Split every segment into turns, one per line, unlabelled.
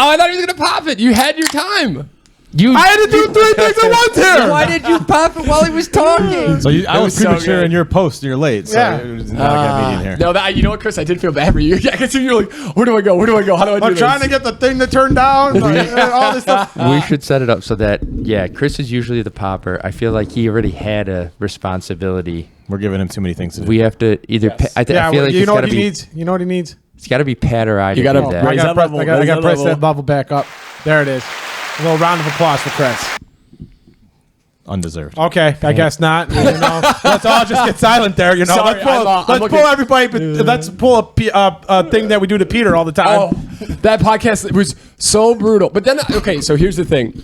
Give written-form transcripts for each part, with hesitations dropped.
I thought he was gonna pop it. You had your time.
I had to do 3 things at once here.
Why did you pop it while he was talking?
So I was premature in your post. You're late. So it was not a good meeting here.
No, you know what, Chris? I did feel bad for you. I can see you're like, where do I go? How do I do
I'm
this?
trying to get the thing to turn down. All this stuff.
We should set it up so that Chris is usually the popper. I feel like he already had a responsibility.
We're giving him too many things to do.
We have to either. I feel like
you
it's
know
got
what
to
he
be.
needs. You know what he needs.
It's got to be Pat or I.
You got to
do that.
I got to press
level.
that bubble back up. There it is. A little round of applause for Chris.
Undeserved.
Okay, I guess not. Let's all just get silent there.
Sorry,
let's pull everybody. Let's pull a thing that we do to Peter all the time.
Oh, that podcast was so brutal. But then, okay, so here's the thing.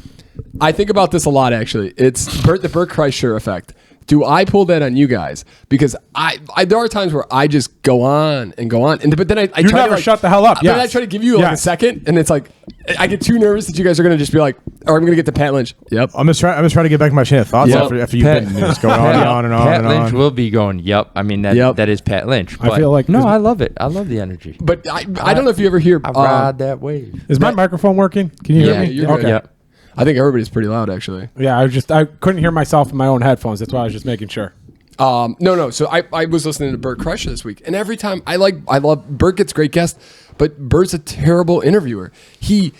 I think about this a lot, actually. It's the Bert Kreischer effect. Do I pull that on you guys? Because there are times where I just go on and go on, but then I
you
try
never
to
shut the hell up.
But I try to give you like a second, and it's like I get too nervous that you guys are gonna just be like, "Or I'm gonna get to Pat Lynch." Yep.
I'm just trying to get back to my chain of thoughts after you've been just going on and on
Pat
and
Lynch
on.
will be going. Yep. I mean that is Pat Lynch. But
I feel like
I love it. I love the energy.
But I don't know if you ever hear.
I ride that wave.
Is my microphone working? Can you hear me?
You're good.
Yep.
I think everybody's pretty loud, actually.
Yeah, I couldn't hear myself in my own headphones. That's why I was just making sure.
No. So I was listening to Bert Kreischer this week, and every time I love Bert gets great guests, but Bert's a terrible interviewer. The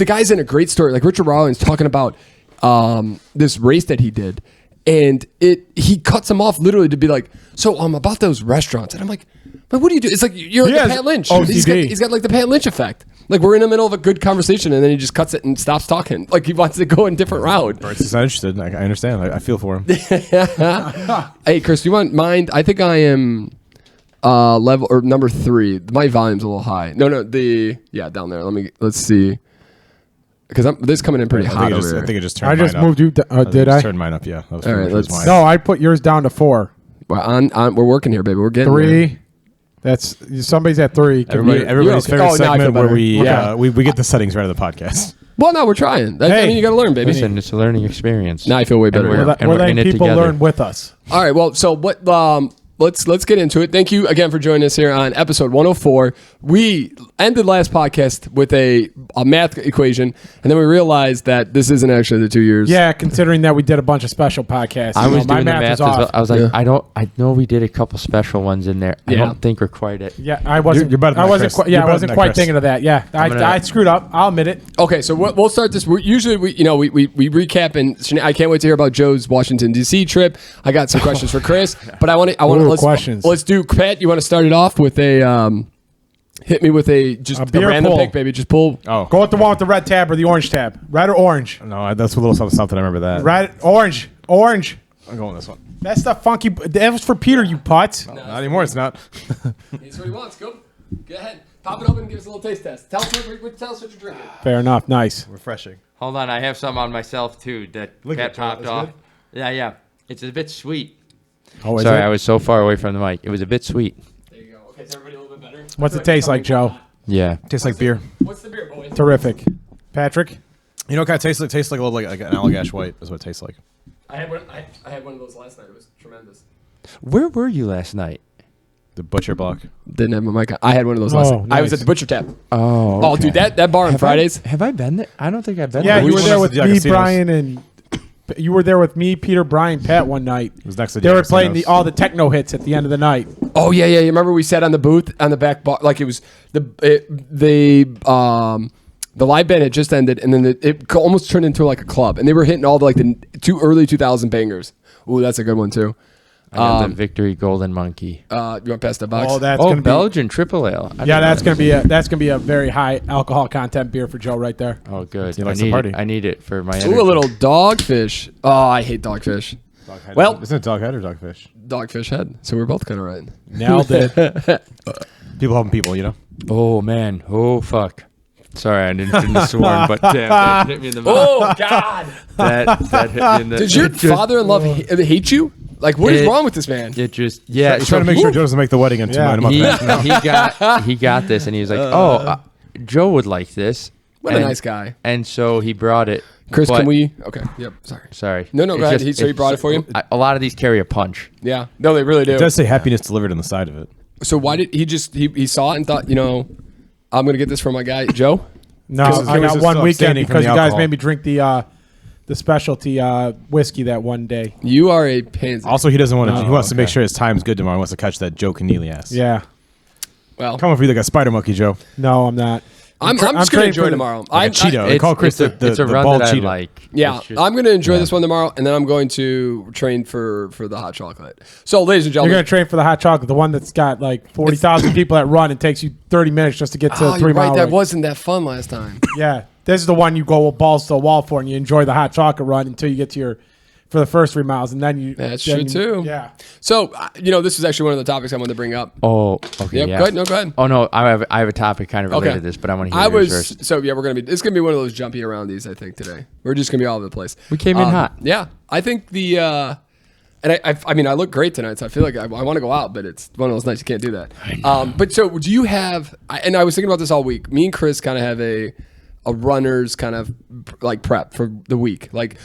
guy's in a great story. Like Richard Rawlings talking about this race that he did, and he cuts him off literally to be like, so about those restaurants, and I'm like, but what do you do? It's like you're like Pat Lynch.
OCD.
He's got like the Pat Lynch effect. Like we're in the middle of a good conversation, and then he just cuts it and stops talking. Like he wants to go in a different route.
Bert's just not interested. I understand. I feel for him.
Hey, Chris, do you want mind? I think I am level or number 3. My volume's a little high. No, down there. Let's see. Because this is coming in pretty hot over here.
I think it just turned.
I just
mine up.
moved you. Did I?
Turned mine up. Yeah. That was
All right, let's-
mine.
No, I put yours down to 4.
Well, we're working here, baby. We're getting
3.
there.
That's somebody's at 3.
Everybody's
okay.
favorite
Oh, now I feel
segment where
better.
we get the settings right of the podcast.
Well, no, we're trying. I mean, you got to learn, baby.
Listen, it's a learning experience.
Now I feel way better.
we're
We're letting
in it
people
together.
learn with us.
All right. Well, so what? Let's get into it. Thank you again for joining us here on episode 104. We ended last podcast with a math equation, and then we realized that this isn't actually the 2 years.
Yeah, considering that we did a bunch of special podcasts.
I was
my
doing the
math
math
is
as well.
off.
I was like, I know we did a couple special ones in there. I
Yeah.
don't think we're quite at.
Yeah, I wasn't.
You're better than
I
that,
wasn't.
Chris.
Quite,
You're
I
better
wasn't
than that,
quite
Chris.
thinking of that. Yeah, I screwed up. I'll admit it.
Okay, so we'll start this. Usually, we recap, and I can't wait to hear about Joe's Washington D.C. trip. I got some questions for Chris, but I want to
questions.
Let's do Pat. You want to start it off with a hit me with a
beer
random
pull.
pick, baby. Just pull.
Oh,
Go with the one with the red tab or the orange tab. Red or orange?
no, that's a little something. I remember that.
Red, orange.
I'm going this one.
That's the funky. That was for Peter, you putz.
Not anymore. It's not.
That's what he wants. Go ahead. Pop it open and give us a little taste test. Tell us what you're drinking.
Fair enough. Nice.
Refreshing.
Hold on, I have some on myself too that
Look
Pat
at that,
popped
that's
off.
good.
Yeah. It's a bit sweet.
Oh, is
Sorry,
it?
I was so far away from the mic. It was a bit sweet.
There you go. Okay, is everybody a little bit better?
What's it taste like, Joe?
Yeah.
Tastes like beer.
What's the beer, boys?
Terrific. Patrick?
You know what kind of tastes like? Tastes like a little like an Allagash White is what it tastes like.
I had one of those last night. It was tremendous.
Where were you last night?
The Butcher Block.
Didn't have my mic on. I had one of those last night. I was
nice.
at the Butcher Tap.
Oh,
Oh, dude, that bar on Fridays.
Have I been there? I don't think I've been
Yeah,
there.
you were there with
Yeah,
me,
casinos.
Brian, and you were there with me, Peter, Brian, Pat one night.
It was next to
They were
Diego
playing
Casinos.
all the techno hits at the end of the night.
Oh yeah. You remember we sat on the booth on the back bar, like it was the live band had just ended, and then it almost turned into like a club, and they were hitting all the early 2000 bangers. Ooh, that's a good one too.
I got the Victory Golden Monkey.
You want to pass that box?
Oh, that's
Oh,
gonna be.
Belgian Triple Ale.
Yeah, that's gonna be a very high alcohol content beer for Joe right there.
Oh, good.
He
I
likes to
need
party.
it. I need it for my
Ooh,
energy.
a little dogfish. Oh, I hate dogfish.
Doghead.
Well-
isn't it Doghead or Dogfish?
Dogfish head. So we're both kind of right.
Nailed it.
People helping people, you know.
Oh, man. Oh, fuck. Sorry, I shouldn't have sworn, but damn, that hit me in the mouth.
Oh God!
That hit me in the
Did your father-in-law hate you? Like, what is wrong with this man?
It just, yeah.
He's trying to make sure Joe doesn't make the wedding in
Yeah.
a month and a half.
he got this, and he was like, Joe would like this.
What a nice guy.
And so he brought it.
Chris,
but-
can we? Okay. Yep. Sorry.
Sorry.
No,
It's
go ahead.
just-
So he brought it for you?
A lot of these carry a punch.
Yeah. No, they really do.
It does say happiness delivered on the side of it.
So why did he just he saw it and thought, I'm gonna get this from my guy Joe?
No, I got one weekend because you guys made me drink the specialty whiskey that one day.
You are a pansy.
Also, he doesn't want to. He wants to make sure his time's good tomorrow. He wants to catch that Joe Keneally ass.
Yeah.
Well,
come on for you like a spider monkey, Joe.
No, I'm not.
I'm just going to enjoy tomorrow.
Like a Cheeto. They call Chris the
run
bald
that
Cheeto.
I like.
Yeah, I'm going to enjoy this one tomorrow, and then I'm going to train for the hot chocolate. So, ladies and
You're
gentlemen,
going to train for the hot chocolate, the one that's got like 40,000 people that run and takes you 30 minutes just to get to 3 miles.
That wasn't that fun last time.
Yeah, this is the one you go balls to the wall for, and you enjoy the hot chocolate run until you get to for the first 3 miles, and then you.
That's true too.
Yeah.
So this is actually one of the topics I wanted to bring up.
Oh, okay.
Yep,
Yeah.
Go ahead. No, go ahead.
Oh no, I have a topic kind of related to this, but I want to hear yours first.
So yeah, it's gonna be one of those jumpy around these. I think today we're just gonna be all over the place.
We came in hot.
Yeah, I think and I look great tonight, so I feel like I want to go out, but it's one of those nights you can't do that. But so do you have? And I was thinking about this all week. Me and Chris kind of have a runner's kind of like prep for the week. Like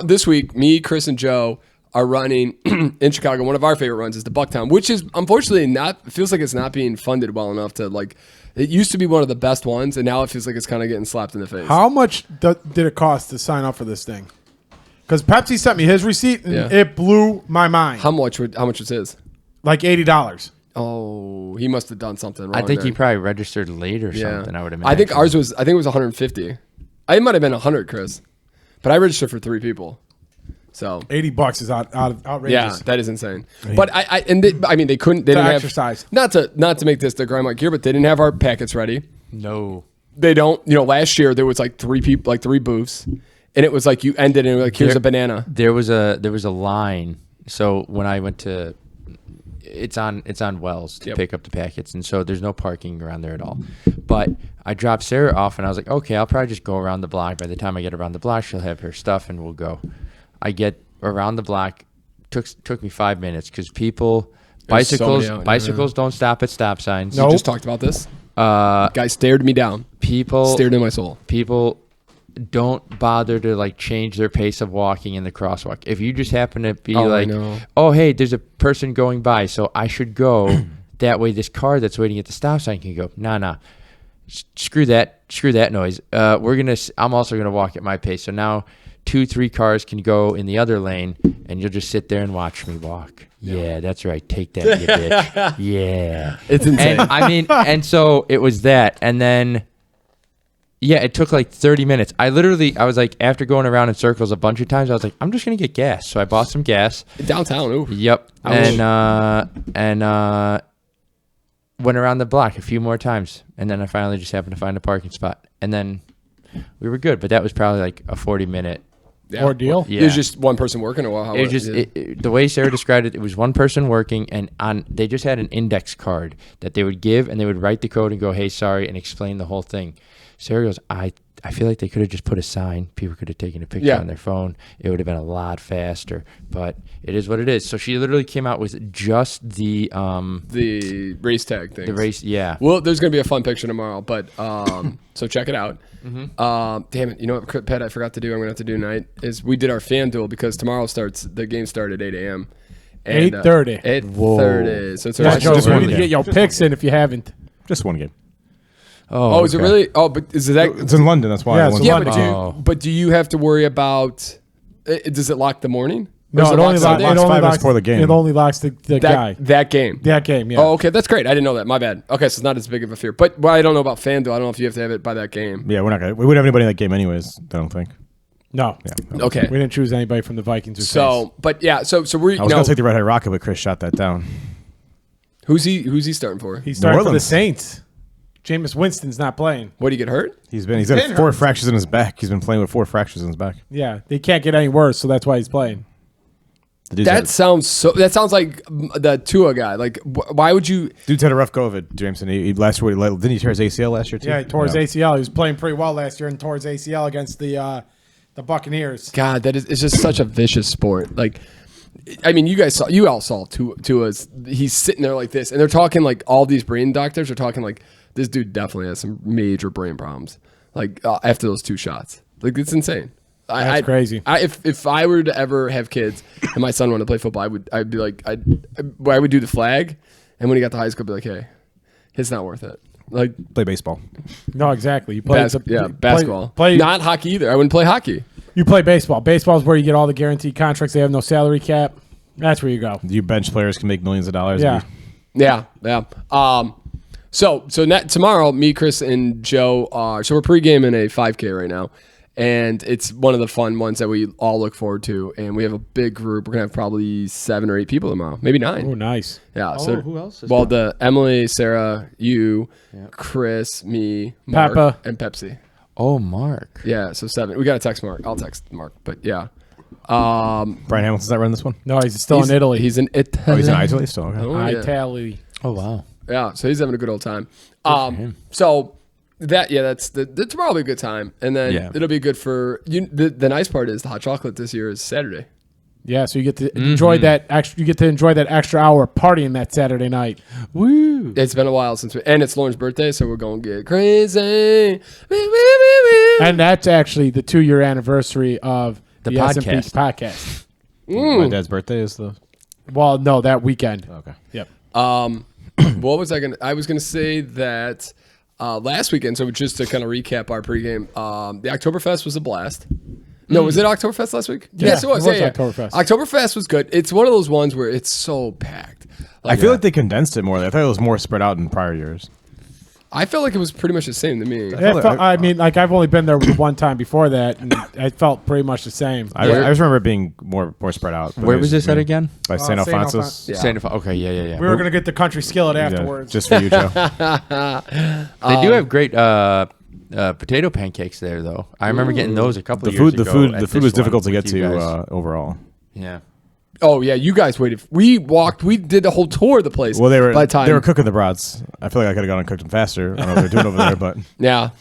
this week, me, Chris, and Joe are running in Chicago. One of our favorite runs is the Bucktown, which is unfortunately feels like it's not being funded well enough to like. It used to be one of the best ones, and now it feels like it's kind of getting slapped in the face.
How much did it cost to sign up for this thing? Because Pepsi sent me his receipt, and it blew my mind.
How much was his?
Like $80.
Oh, he must have done something wrong.
I think
then.
he probably registered late or something. I would imagine.
I think it was 150. It might have been 100, Chris, but I registered for 3 people. So
$80 is outrageous.
Yeah, that is insane. But they couldn't. They didn't have
exercise.
Not to make this the grind mark here, but they didn't have our packets ready.
No,
they don't. Last year there was like 3 people, like 3 booths, and it was like you ended and like here's a banana.
There was a line. So when I went to, it's on Wells to pick up the packets, and so there's no parking around there at all. But I dropped Sarah off, and I was like, okay, I'll probably just go around the block. By the time I get around the block, she'll have her stuff, and we'll go. I get around the block. Took me 5 minutes because bicycles don't stop at stop signs.
Nope. You just talked about this. Guy stared me down.
People
stared in my soul.
People don't bother to like change their pace of walking in the crosswalk. If you just happen to be oh hey, there's a person going by, so I should go. That way, this car that's waiting at the stop sign can go. Nah. Screw that noise. I'm also gonna walk at my pace. So now 2-3 cars can go in the other lane, and you'll just sit there and watch me walk. Yeah, that's right. Take that, you bitch. Yeah,
it's insane.
And, and so it was that, and then it took like 30 minutes. I was like, after going around in circles a bunch of times, I was like, I'm just gonna get gas. So I bought some gas
downtown. Ooh.
Yep, and went around the block a few more times, and then I finally just happened to find a parking spot, and then we were good. But that was probably like a 40-minute
ordeal.
Yeah. It was just one person working, or how?
It was just the way Sarah described it. It was one person working, and they just had an index card that they would give, and they would write the code and go, "Hey, sorry," and explain the whole thing. Sarah goes, I feel like they could have just put a sign. People could have taken a picture on their phone. It would have been a lot faster, but it is what it is. So she literally came out with just the
race tag thing.
The race, yeah.
Well, there's going to be a fun picture tomorrow, but so check it out.
Mm-hmm.
Damn it. You know what, Pat, I forgot to do, I'm going to have to do tonight, is we did our fan duel because tomorrow the game started at 8 a.m.
8:30.
8:30. So it's
just need to get your picks in if you haven't.
Just one game.
Oh, is it really? Oh, but is that?
It's in London. That's why.
But do you have to worry about? Does it lock the morning?
No, it only locks 5
minutes before the game.
It only locks the guy.
That game.
That game. Yeah.
Oh, okay, that's great. I didn't know that. My bad. Okay, so it's not as big of a fear. But I don't know about FanDuel. I don't know if you have to have it by that game.
Yeah, we wouldn't have anybody in that game anyways. I don't think.
No.
Yeah.
Okay.
We didn't choose anybody from the Vikings.
So we're.
I was gonna take the Red Hot Rocket, but Chris shot that down.
Who's he starting for?
He's starting for the Saints. Jameis Winston's not playing.
What, did he get hurt?
He's got 4 fractures in his back. He's been playing with 4 fractures in his back.
Yeah, they can't get any worse, so that's why he's playing.
That sounds like the Tua guy. Like, why would you?
Dude's had a rough go of it, Jameson. Didn't he tear his ACL last year too?
Yeah, he tore his ACL. He was playing pretty well last year and tore his ACL against the Buccaneers.
God, it's just such a vicious sport. Like, I mean, you all saw Tua's. He's sitting there like this, and they're talking like all these brain doctors are talking like this dude definitely has some major brain problems. Like after those 2 shots, like it's insane.
That's crazy.
If I were to ever have kids and my son wanted to play football, I would be like I would do the flag, and when he got to high school, I'd be like, hey, it's not worth it. Like
Play baseball.
No, exactly. You play
basketball.
Play,
not hockey either. I wouldn't play hockey.
you play baseball. Baseball is where you get all the guaranteed contracts. They have no salary cap. That's where you go.
You bench players can make millions of dollars.
Yeah.
Yeah. So tomorrow, me, Chris, and Joe are. So we're pre-gaming a 5K right now, and it's one of the fun ones that we all look forward to. And we have a big group. We're gonna have probably 7 or 8 people tomorrow, maybe 9.
Oh, nice.
Yeah.
Oh, who else is
well, the Emily, Sarah, you, Chris, me, Mark,
Papa.
and Pepsi.
Oh, Mark.
Yeah. So 7. We gotta text Mark. I'll text Mark. But yeah.
Brian Hamilton's not running this one.
No, he's still in Italy.
He's in Italy.
Oh, he's in Italy still. Okay.
Oh, yeah.
Italy.
Oh, wow.
Yeah, so he's having a good old time. So that's tomorrow will be a good time, and then it'll be good for you. The nice part is the hot chocolate this year is Saturday.
Yeah, so you get to enjoy that extra. You get to enjoy that extra hour partying that Saturday night.
Woo!
It's been a while since and it's Lauren's birthday, so we're going to get crazy.
And that's actually the 2-year anniversary of the
podcast.
S&P podcast.
My dad's birthday is the.
Well, no, that weekend.
Okay.
Yep.
What was I was gonna say that last weekend. So just to kind of recap our pregame, the Oktoberfest was a blast. No, was it Oktoberfest last week?
Yeah,
Yes, it was. Yeah.
Oktoberfest.
Oktoberfest was good. It's one of those ones where it's so packed.
I feel like they condensed it more. I thought it was more spread out in prior years.
I felt like it was pretty much the same to me.
I mean, like I've only been there one time before that, and I felt pretty much the same.
I just remember it being more spread out.
Where was this at again?
By St.
St.
Alphonsus.
Alphonsus.
Okay, yeah.
We were gonna get the country skillet
Yeah,
afterwards.
just for you, Joe.
They do have great potato pancakes there, though. I remember getting those a couple
The
years
food,
ago.
the food was difficult to get to overall.
Yeah.
Oh yeah, you guys waited. We did the whole tour of the place.
Well, they were
by the time
they were cooking the brats. I feel like I could have gone and cooked them faster. I don't know what they're doing over there, but
yeah,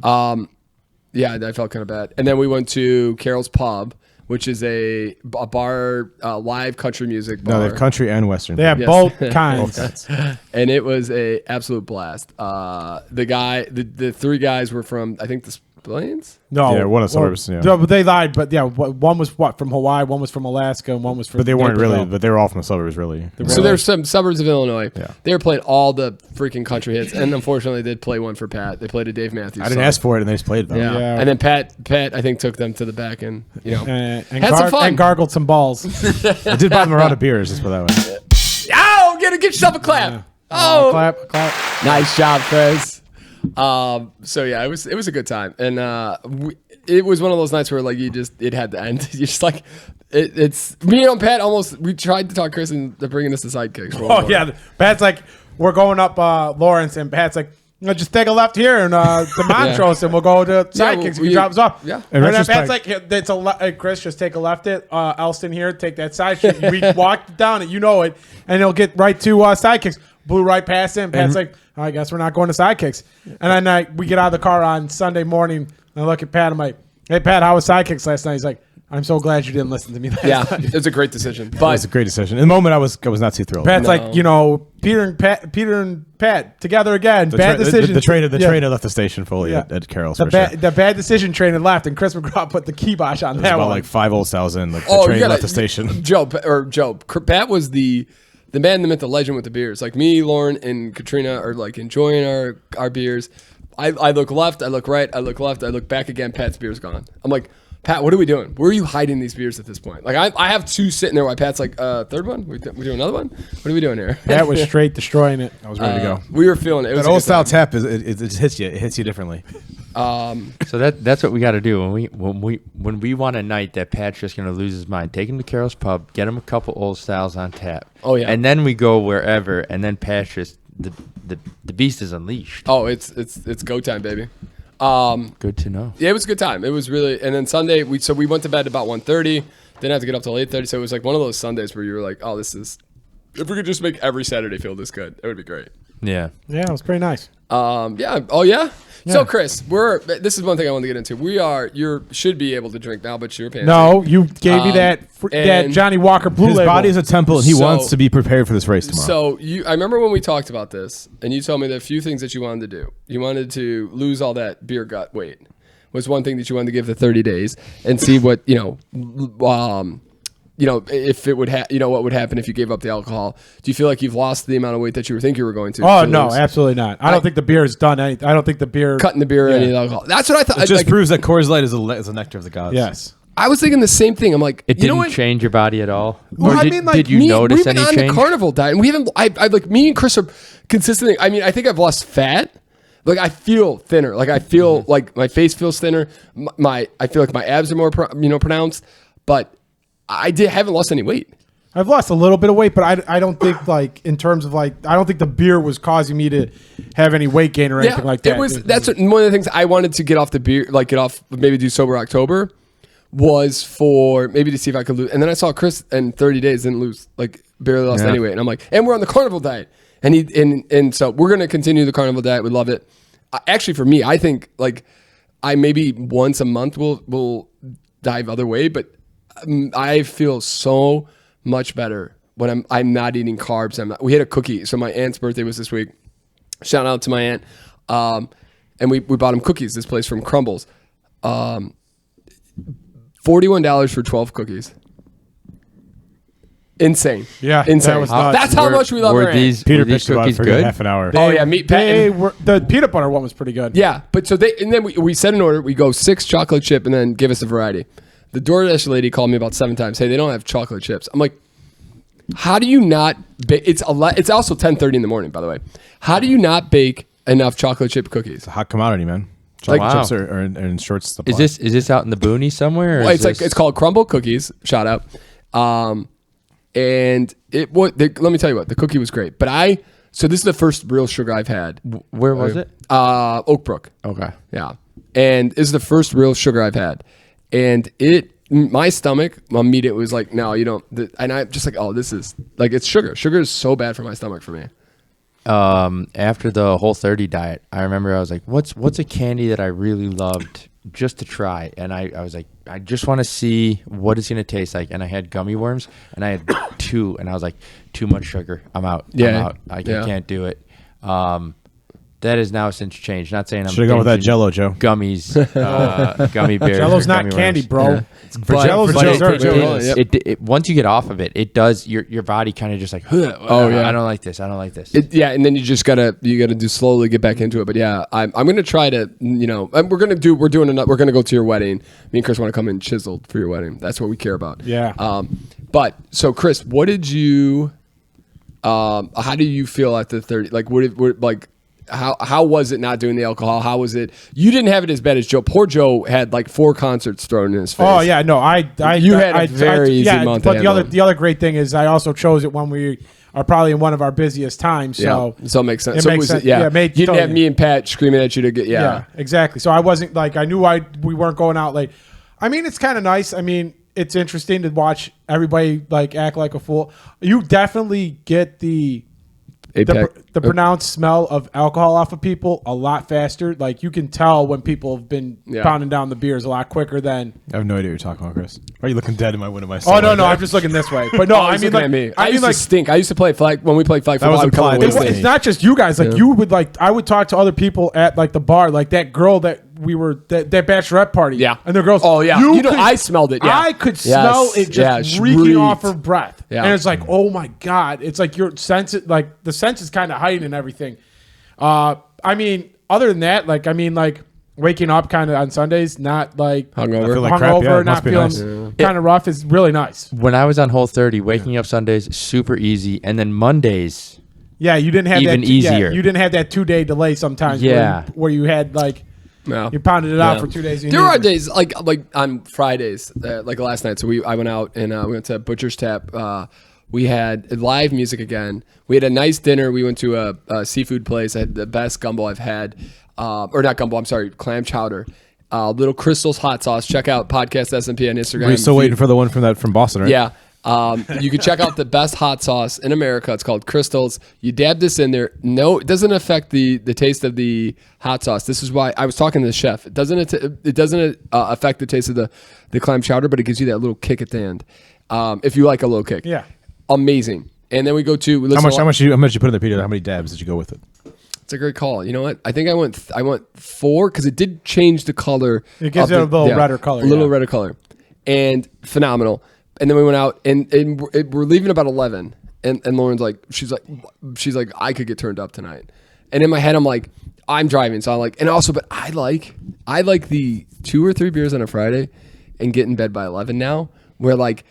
I felt kind of bad. And then we went to Carol's Pub, which is a bar, live country music bar.
no, they have country and western.
They have
Yes.
both kinds.
And it was a absolute blast. The 3 guys were from I think the Plains.
No,
Yeah, one of the suburbs, yeah.
No, but they lied. But yeah, one was from Hawaii, one was from Alaska, and one was from.
But they weren't really.
Naperville.
But they were all from the suburbs, really.
So there's some suburbs of Illinois.
Yeah.
They were playing all the freaking country hits, and unfortunately, they did play one for Pat. They played a Dave Matthews.
I didn't
song.
ask for it, and they just played it. Though.
Yeah.
Yeah.
And then Pat, I think took them to the back and
and,
had some fun.
and gargled some balls.
I did buy them a round of beers. Let's put it that way.
Oh, get yourself a clap. Oh,
clap.
nice job, Chris. So yeah, it was a good time, and it was one of those nights where like it had to end. You're just like, it's me and Pat almost. We tried to talk Chris into bringing us to sidekicks.
Oh yeah, Pat's like, we're going up Lawrence, and Pat's like, just take a left here and the Montrose, and we'll go to sidekicks. You drop us off.
Yeah.
And then
retrospect-
Pat's like, it's Chris, just take a left at Elston here, take that side street. We walk down it, you know it, and it'll get right to sidekicks. Blew right past it, and Pat's like, I guess we're not going to sidekicks. And then we get out of the car on Sunday morning, and I look at Pat. I'm like, hey, Pat, how was sidekicks last night? He's like, I'm so glad you didn't listen to me last night.
it was a great decision.
It was a great decision. In the moment, I was not too thrilled.
Pat's like, Peter and Pat together again.
the
Bad decision.
The train had left the station fully
Yeah.
at Carol's.
The
for sure.
the bad decision train had left, and Chris McGraw put the kibosh on
It was
that
about
one.
like 5 old styles in. Like the train left the station.
Joe. Pat was the man, the myth, the legend with the beers. Like me, Lauren, and Katrina are like enjoying our beers. I look left, I look right, I look left, I look back again. Pat's beer's gone. I'm like, Pat, what are we doing? Where are you hiding these beers at this point? Like I have 2 sitting there while Pat's like, third one? We doing another one? What are we doing here?
That was straight destroying it.
I was ready to go.
We were feeling it. It was
That
a
old
good
style
time.
tap it just hits you. It hits you differently.
So that's what we got to do when we want a night that Pat's just gonna lose his mind. Take him to Carol's Pub, get him a couple old styles on tap.
Oh, yeah.
and then we go wherever, and then Pat's just the beast is unleashed.
Oh, it's go time, baby.
Good to know.
Yeah, it was a good time. It was really, and then Sunday we went to bed about 1:30. Didn't have to get up till 8:30. So it was like one of those Sundays where you were like, oh, if we could just make every Saturday feel this good, it would be great.
Yeah.
Yeah, it was pretty nice.
Yeah. Oh yeah. So Chris, this is one thing I wanted to get into. You should be able to drink now, but you're paying.
No, you gave me that
and
Johnny Walker Blue
His
Label.
body is a temple, and he
So-
wants to be prepared for this race tomorrow.
So I remember when we talked about this, and you told me the few things that you wanted to do. You wanted to lose all that beer gut weight. Was one thing that you wanted to give the 30 days and see what if it would what would happen if you gave up the alcohol? Do you feel like you've lost the amount of weight that you think you were going to?
Oh, no, absolutely not. I don't think the beer has done anything. I don't think the beer...
Cutting the beer or any alcohol. That's what I thought.
It just proves that Coors Light is a nectar of the gods.
Yes.
I was thinking the same thing. I'm like,
it didn't change your body at all.
Well,
Or did you notice any change?
We've been on the carnivore diet, and we haven't. Me and Chris are consistently. I mean, I think I've lost fat. Like I feel thinner. Like I feel like my face feels thinner. I feel like my abs are more pronounced. But I haven't lost any weight.
I've lost a little bit of weight, but I don't think like in terms of like I don't think the beer was causing me to have any weight gain or anything like that.
That's one of the things I wanted to get off the beer, like get off, maybe do sober October, was for maybe to see if I could lose. And then I saw Chris in 30 days didn't lose, like barely lost any weight. And I'm like, and we're on the carnival diet, and so we're gonna continue the carnival diet. We love it. Actually, for me, I think like I maybe once a month will dive other way, but I feel so much better when I'm not eating carbs. We had a cookie. So my aunt's birthday was this week. Shout out to my aunt. And we bought him cookies. This place from Crumbles. $41 for 12 cookies. Insane.
Yeah,
insane.
that was nuts.
That's how much we love our aunt.
Peter pitched about it for
good?
half an hour.
The peanut butter one was pretty good.
Yeah, but so then we set an order. We go 6 chocolate chip and then give us a variety. The DoorDash lady called me about 7 times. Hey, they don't have chocolate chips. I'm like, how do you not bake? It's also 10:30 in the morning, by the way. How do you not bake enough chocolate chip cookies?
It's a hot commodity, man. Chocolate chips are in short supply.
Is this out in the boonies somewhere? Or
well, it's called Crumble Cookies. Shout out. And let me tell you what, the cookie was great. But so this is the first real sugar I've had.
Where was it?
Oak Brook.
Okay.
Yeah. And this is the first real sugar I've had. And my stomach, it was like, no, you don't. And I'm just like, oh, this is like, it's sugar. Sugar is so bad for my stomach for me.
After the Whole30 diet, I remember I was like, what's a candy that I really loved just to try? And I was like, I just want to see what it's going to taste like. And I had gummy worms and I had 2 and I was like, too much sugar. I'm out.
Yeah.
I'm out. I can't do it. That has now since changed. Not saying I'm
should have gone with that Jello, Joe.
Gummies, gummy bears.
Jello's not candy, bro.
Yeah.
Jello's
dessert. Once you get off of it, it does your body kind of just like, oh yeah, I don't like this. I don't like this.
And then you just gotta do slowly get back into it. But yeah, I'm gonna try to we're gonna go to your wedding. Me and Chris want to come in chiseled for your wedding. That's what we care about.
Yeah.
But so Chris, what did you? How do you feel after 30? Like How was it not doing the alcohol? How was it? You didn't have it as bad as Joe. Poor Joe had like 4 concerts thrown in his face.
Oh yeah, no,
you had a very easy month.
But the other great thing is I also chose it when we are probably in one of our busiest times. So
it makes sense.
It makes sense.
Yeah,
you
didn't have me and Pat screaming at you to get. Yeah,
exactly. So I wasn't like I knew we weren't going out late. I mean, it's kind of nice. I mean, it's interesting to watch everybody like act like a fool. You definitely get the pronounced smell of alcohol off of people a lot faster. Like you can tell when people have been pounding down the beers a lot quicker than.
I have no idea what you're talking about, Chris. Why are you looking dead in my window?
Oh no, I'm just looking this way. But no, I mean, like,
me. I used to stink. I used to play flag when we played flag football.
It's not just you guys. Like you would I would talk to other people at like the bar, like that girl that we were that bachelorette party.
Yeah,
and the girls.
Oh yeah, I smelled it. Yeah.
I could smell it just reeking off her breath.
Yeah.
And it's like, oh my god, it's like your sense, like the sense is kind of heightened and everything. I mean, other than that, like waking up kind of on Sundays, not like
hungover,
not feeling kind of rough is really nice.
When I was on Whole30, waking up Sundays super easy, and then Mondays.
Yeah, you didn't have
even easier.
Yeah, you didn't have that 2-day delay sometimes.
Yeah,
where you had like.
No.
You pounded it out for 2 days.
There are days like on Fridays, like last night. So I went out and we went to Butcher's Tap. We had live music again. We had a nice dinner. We went to a seafood place. I had the best gumbo I've had, or not gumbo. I'm sorry, clam chowder. Little Crystal's hot sauce. Check out podcast SMP on Instagram.
We're still waiting for the one from Boston, right?
Yeah. You can check out the best hot sauce in America. It's called Crystals. You dab this in there. No, it doesn't affect the taste of the hot sauce. This is why I was talking to the chef. It doesn't affect the taste of the clam chowder, but it gives you that little kick at the end. If you like a little kick.
Yeah.
Amazing. And then we go to
how much you put in there, Peter? How many dabs did you go with it?
It's a great call. You know what? I think I went 4 because it did change the color.
It gives it a little redder color.
A little redder color. And phenomenal. and then we went out, and we're leaving about 11. And Lauren's like, she's like, I could get turned up tonight. And in my head, I'm like, I'm driving, so I'm like, and also, but I like the 2 or 3 beers on a Friday, and get in bed by 11 now. Where like,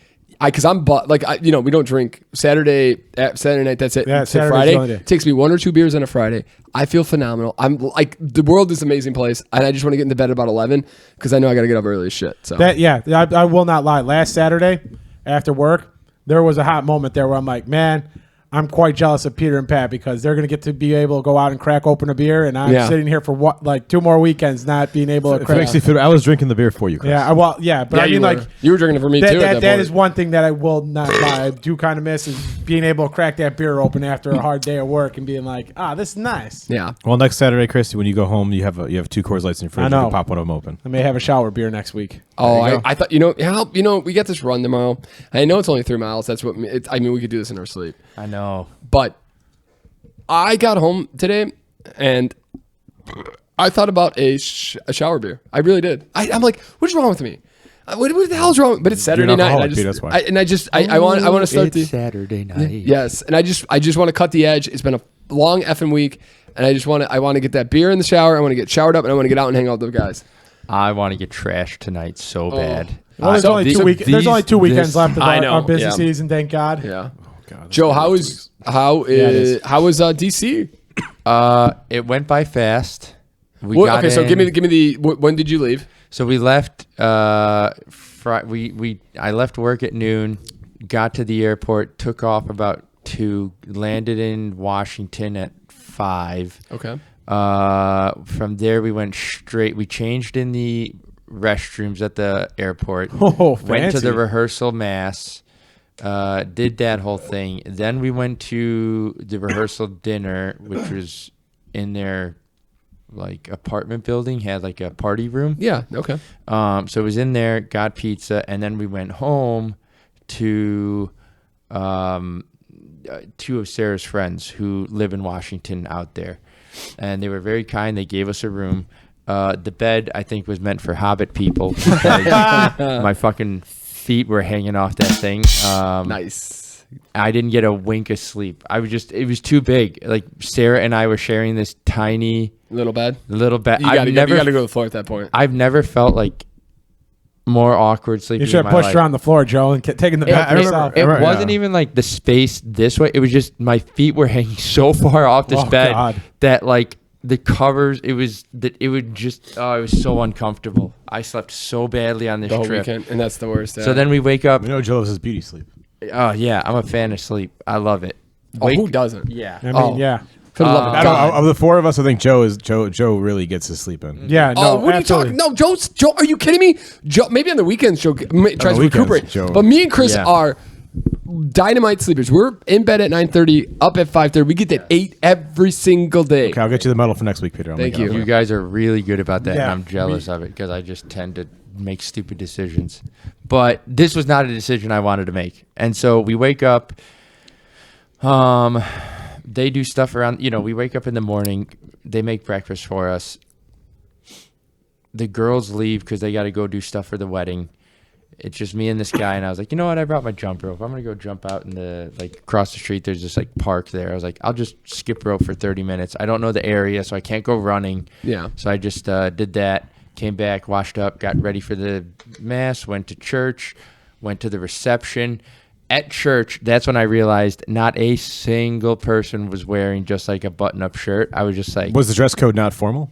because I'm we don't drink Saturday night. That's it.
Yeah,
for Friday. It takes me 1 or 2 beers on a Friday. I feel phenomenal. I'm like, the world is an amazing place, and I just want to get into bed about 11 because I know I got to get up early as shit. So
I will not lie. Last Saturday after work, there was a hot moment there where I'm like, man, I'm quite jealous of Peter and Pat because they're going to get to be able to go out and crack open a beer, and I'm sitting here for 2 more weekends not being able to crack.
Makes you feel, I was drinking the beer for you, Chris.
But I mean,
you were drinking it for me too.
That is one thing that I will not lie. I do kind of miss is being able to crack that beer open after a hard day of work and being like, this is nice.
Yeah.
Well, next Saturday, Chris, when you go home, you have 2 Coors Lights in your fridge. You can pop one of them open.
I may have a shower beer next week.
Oh, I thought we got this run tomorrow. I know it's only 3 miles. That's what we could do this in our sleep.
I know.
But I got home today and I thought about a shower beer. I really did. I'm like, what's wrong with me? What the hell's wrong? But it's Saturday night. I want to start
Saturday night.
Yes, and I just want to cut the edge. It's been a long effing week, and I want to get that beer in the shower. I want to get showered up, and I want to get out and hang out with the guys.
I want to get trashed tonight so bad.
Well, there's only 2 weekends left of our busy season. Thank God.
Yeah. God, Joe, how was DC?
It went by fast.
So give me the when did you leave?
So we left. I left work at noon, got to the airport, took off about 2, landed in Washington at 5.
Okay.
From there we went straight. We changed in the restrooms at the airport. Went to the rehearsal mass. Did that whole thing. Then we went to the rehearsal dinner, which was in their apartment building, had like a party room.
Yeah. Okay.
So it was in there, got pizza, and then we went home to 2 of Sarah's friends who live in Washington out there. And they were very kind. They gave us a room. The bed, I think, was meant for Hobbit people. My fucking feet were hanging off that thing.
Nice.
I didn't get a wink of sleep. It was too big. Like Sarah and I were sharing this tiny
little bed.
You
got to go to the floor at that point.
I've never felt like more awkward sleeping.
You should have pushed her on the floor, Joe, and taken the bed yourself.
It wasn't even like the space this way. It was just my feet were hanging so far off this bed that the covers, it was so uncomfortable. I slept so badly on this trip.
Weekend, and that's the worst.
So then we wake up.
Joe loves his beauty sleep.
Oh yeah, I'm a fan of sleep. I love it.
Who doesn't?
Yeah.
I mean, yeah.
For the love of God.
Of the 4 of us, I think Joe really gets his sleep in.
Yeah. No.
What are you talking? No, Joe. Are you kidding me? Joe. Maybe on the weekends, Joe tries to recuperate. But me and Chris are dynamite sleepers. We're in bed at 9:30, up at 5:30. We get that 8 every single day.
Okay, I'll get you the medal for next week, Peter.
Thank you.
You guys are really good about that, and I'm jealous of it because I just tend to make stupid decisions. But this was not a decision I wanted to make. And so we wake up. They do stuff around, we wake up in the morning. They make breakfast for us. The girls leave because they got to go do stuff for the wedding. It's just me and this guy, and I was like, you know what? I brought my jump rope. I'm gonna go jump out in the across the street. There's this park there. I was like, I'll just skip rope for 30 minutes. I don't know the area, so I can't go running.
Yeah.
So I just did that. Came back, washed up, got ready for the mass. Went to church. Went to the reception. At church, that's when I realized not a single person was wearing just like a button-up shirt. I was just like,
was the dress code not formal?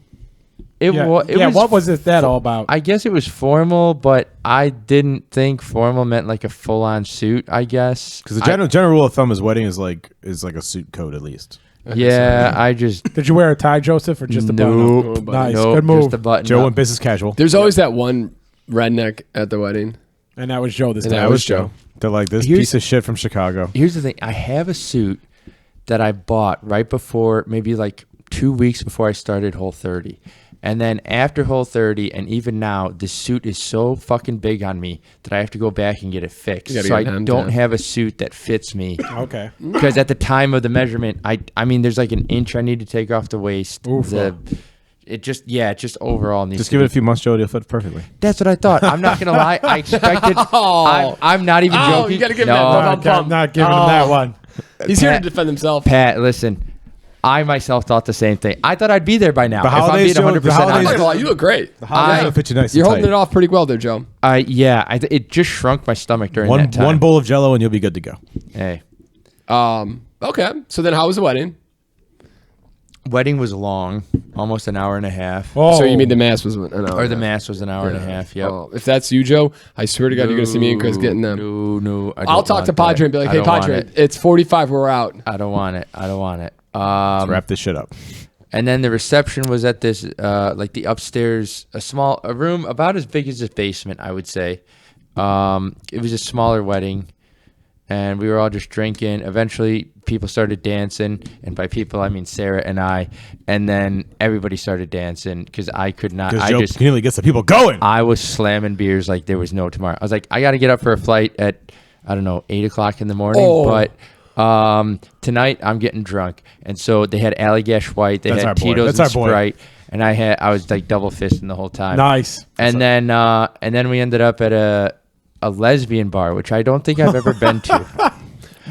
What was that all about?
I guess it was formal, but I didn't think formal meant like a full-on suit, I guess.
Because the general rule of thumb is wedding is like a suit coat at least.
Yeah, I just...
Did you wear a tie, Joseph, or just a button? Nice, good move.
Just a button.
Joe went business casual.
There's always that one redneck at the wedding.
And that was Joe this time.
That was Joe.
They're like, this piece of shit from Chicago.
Here's the thing. I have a suit that I bought right before, maybe 2 weeks before I started Whole 30. And then after Whole 30, and even now, the suit is so fucking big on me that I have to go back and get it fixed. So I don't have a suit that fits me.
Okay.
Because at the time of the measurement, I mean, there's an inch I need to take off the waist.
Oof.
It just overall needs
Just
to
give
be.
it a few months, Joe. It'll fit perfectly.
That's what I thought. I'm not gonna lie. I expected. I'm not even joking.
You gotta give
no,
him that.
I'm not giving him that one.
He's here to defend himself.
Pat, listen. I myself thought the same thing. I thought I'd be there by now.
The holidays,
if I'm being 100%
Joe, the
I'm not
honest.
gonna lie, you look great.
The holidays will fit you nice.
You're
and
holding
tight.
it off pretty well there, Joe.
It just shrunk my stomach during that time.
One bowl of Jello and you'll be good to go.
Hey,
Okay. So then, how was the wedding?
wedding was long, almost an hour and a half.
Oh.
So you mean the mass was an hour?
Or the mass was an hour and a half. Yep.
Oh, if that's you, Joe, I swear to God, you're gonna see me and Chris getting them.
No.
I'll talk to Padre and be like, "Hey, Padre, it's 45. We're out."
I don't want it.
Let's wrap this shit up.
And then the reception was at this, like the upstairs, a room about as big as this basement, I would say. It was a smaller wedding, and we were all just drinking. Eventually, people started dancing, and by people I mean Sarah and I. And then everybody started dancing because I could not.
Because
I
Joe
just
really gets the people going.
I was slamming beers like there was no tomorrow. I was like, I got to get up for a flight at 8:00 in the morning, but. Tonight I'm getting drunk, and so they had Allagash White, they had Tito's and Sprite, and I was like double fisting the whole time.
Nice.
And then we ended up at a lesbian bar, which I don't think I've ever been to.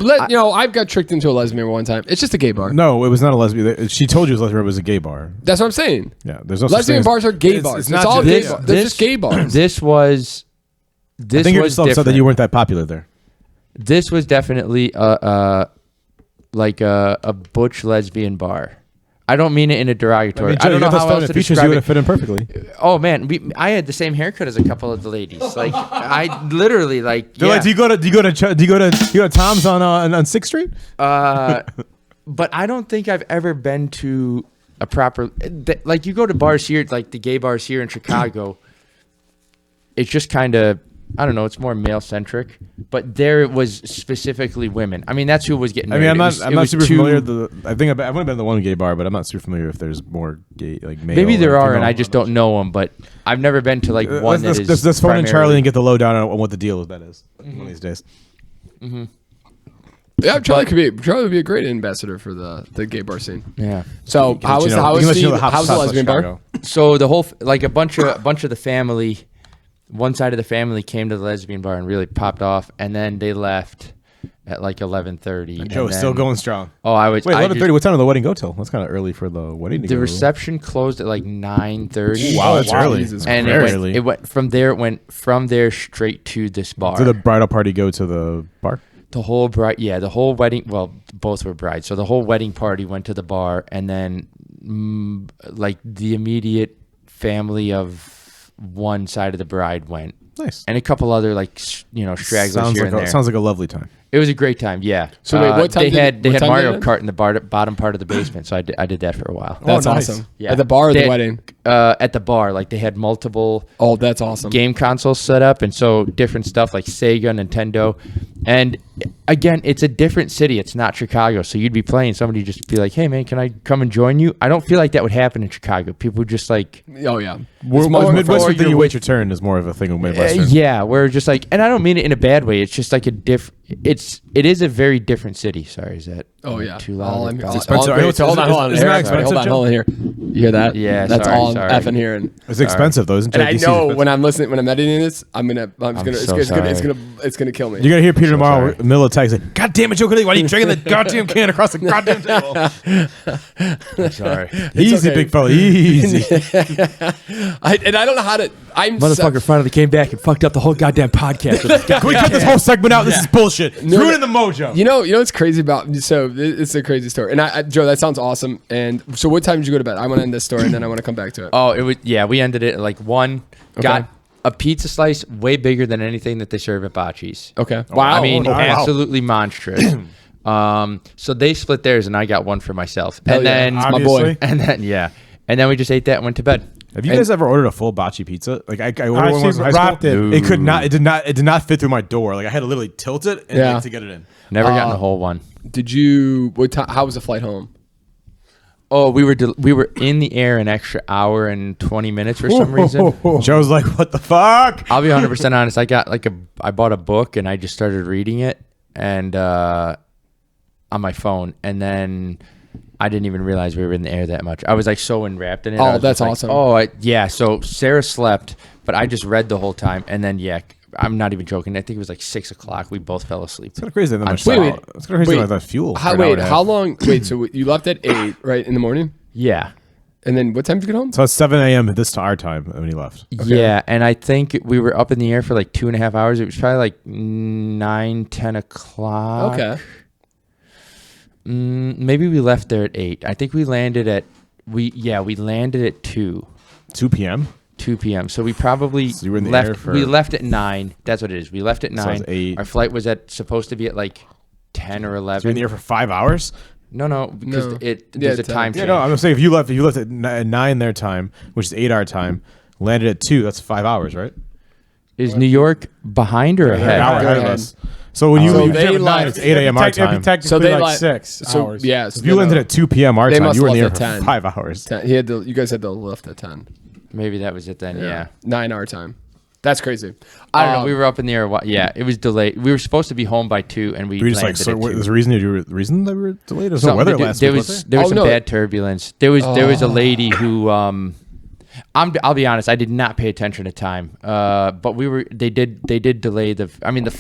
I've got tricked into a lesbian one time. It's just a gay bar.
No, it was not a lesbian. She told you it was lesbian. It was a gay bar.
That's what I'm saying.
Yeah, there's no
lesbian bars are gay bars. It's all gay bars. They're just gay bars.
This was
I think you're just upset that you weren't that popular there.
This was definitely a butch lesbian bar. I don't mean it in a derogatory. I don't know how else to describe
you would
it.
have fit in perfectly.
Oh man, I had the same haircut as a couple of the ladies. Like I literally like.
They're like, do you go to Tom's on 6th Street?
But I don't think I've ever been to a proper like you go to bars here, like the gay bars here in Chicago. It's just kind of. I don't know. It's more male centric, but there it was specifically women. I mean, that's who was getting married.
I'm not super familiar. I've only been to the one gay bar, but I'm not super familiar if there's more gay like male.
Maybe there are, and I just don't know them. But I've never been to like one that is.
Let's phone in Charlie and get the lowdown on what the deal with that is one of these days.
Mm-hmm. Yeah, Charlie would be a great ambassador for the gay bar scene.
Yeah.
So how was the lesbian bar?
So the whole a bunch of the family. One side of the family came to the lesbian bar and really popped off, and then they left at like 11:30.
Joe is still going strong.
Oh, I was.
Wait, 11:30. What time did the wedding go till? That's kind of early for the wedding.
The reception closed at like 9:30.
Wow, that's early.
And it went from there. It went from there straight to this bar.
Did the bridal party go to the bar?
The whole the whole wedding. Well, both were brides, so the whole wedding party went to the bar, and then like the immediate family of one side of the bride went.
Nice.
And a couple other stragglers here and there.
Sounds like a lovely time.
It was a great time, yeah.
So wait, what time
they had Mario
did
Kart in the bottom part of the basement, so I did that for a while.
That's
nice.
awesome.
Yeah.
At the bar or the wedding?
At the bar, like they had multiple.
Oh, that's awesome.
Game consoles set up, and so different stuff like Sega, Nintendo, and again, it's a different city. It's not Chicago, so you'd be playing. Somebody just be like, "Hey, man, can I come and join you?" I don't feel like that would happen in Chicago. People would just like,
"Oh yeah."
Midwestern thing, you wait your turn is more of a thing of Midwestern.
Yeah, we're just like, and I don't mean it in a bad way. It's just like it is a very different city. Sorry, is that?
Oh yeah.
Too loud.
Hold on here. You hear that?
Yeah.
That's
sorry,
all
sorry.
I'm effing hearing.
It's expensive though, isn't it?
And I know when I'm editing this, it's gonna kill me.
You're gonna hear Peter tomorrow, middle of text, like, "God damn it, Joe, why are you drinking the goddamn can across the goddamn table?"
I'm sorry.
Easy,
okay.
Big fella, easy.
I don't know how to.
Motherfucker finally came back and fucked up the whole goddamn podcast.
Can we cut this whole segment out? This is bullshit. Ruining the mojo.
You know what's crazy about? So it's a crazy story. And Joe, that sounds awesome. And so, what time did you go to bed? I want to end this story, and then I want to come back to it.
Oh, it was we ended it at like 1. Okay. Got a pizza slice way bigger than anything that they serve at Bocce's.
Okay.
Wow. I mean, absolutely monstrous. So they split theirs, and I got one for myself. And then
my boy.
And then we just ate that and went to bed.
Have you guys ever ordered a full bocce pizza? Like I ordered one in high school.
it.
It did not fit through my door. Like I had to literally tilt it to get it in.
Never gotten a whole one.
Did you? How was the flight home?
Oh, we were in the air an extra hour and 20 minutes for some reason.
Joe's like, "What the fuck?"
I'll be 100% honest. I bought a book and I just started reading it and on my phone, and then I didn't even realize we were in the air that much. I was like so enwrapped in it.
Oh, that's awesome.
Yeah. So Sarah slept, but I just read the whole time, and then I'm not even joking. I think it was like 6 o'clock. We both fell asleep.
It's kind of crazy that much.
Wait.
It's kind of crazy that fuel.
How long? Wait, so you left at 8, right, in the morning?
Yeah.
And then what time did you get home?
So it's 7 a.m. this to our time when he left.
Okay. Yeah, and I think we were up in the air for like 2.5 hours. It was probably like 9, 10 o'clock.
Okay.
Maybe we left there at 8. I think we landed at we landed at 2.
2 p.m.
2 p.m. So we probably
So you were in the
left.
air for-
We left at 9. That's what it is. We left at 9.
So it's 8.
Our flight was supposed to be at like 10 or 11.
So you're in the air for 5 hours.
No, because
No.
there's a time
Yeah,
change.
no, I'm gonna say if you left at 9 their time, which is 8 our time, landed at 2, that's 5 hours, right?
Is New York behind or
An
ahead?
hour
Go
ahead of
ahead.
us. So when you
So
leave
they
at 9,
left-
it's 8 a.m. our
It'd be
time.
technically
So they
like 6
So
hours.
yeah,
If you landed at 2 p.m. our
They
time,
must
you were in the air
left
for
at 10.
5 hours.
You guys had to lift at 10.
Maybe that was it then. Yeah.
9 our time. That's crazy.
I don't know. We were up in the air. Yeah, it was delayed. We were supposed to be home by 2, and we
Were you just
landed
like, so
at
what
2.
was the reason that we were delayed? There's no
Something
weather
to do-
last
there
week,
was there was some
no.
bad turbulence. There was a lady who I'll be honest, I did not pay attention to time. But they did delay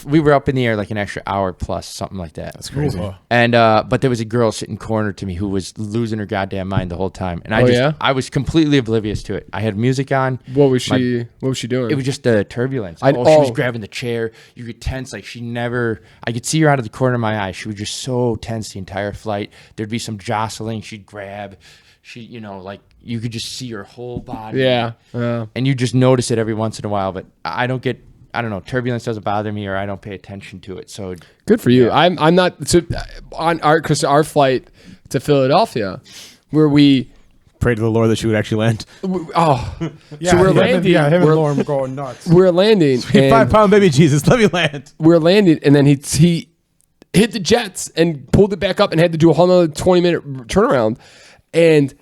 we were up in the air like an extra hour plus, something like that.
That's crazy.
And but there was a girl sitting corner to me who was losing her goddamn mind the whole time, and I was completely oblivious to it. I had music on.
What was she doing?
It was just the turbulence. She was grabbing the chair. You could tense like I could see her out of the corner of my eye. She was just so tense the entire flight. There'd be some jostling. She'd grab. You could just see her whole body.
Yeah.
And you just notice it every once in a while. But I don't know. Turbulence doesn't bother me, or I don't pay attention to it. So
Good for you. Yeah. I'm not. So on our flight to Philadelphia, where we
Pray to the Lord that she would actually land.
Yeah,
so we're
him
landing.
and Lauren were going nuts.
We're landing.
Hey, 5-pound baby Jesus, let me land.
We're landing, and then he hit the jets and pulled it back up and had to do a whole nother 20-minute turnaround. And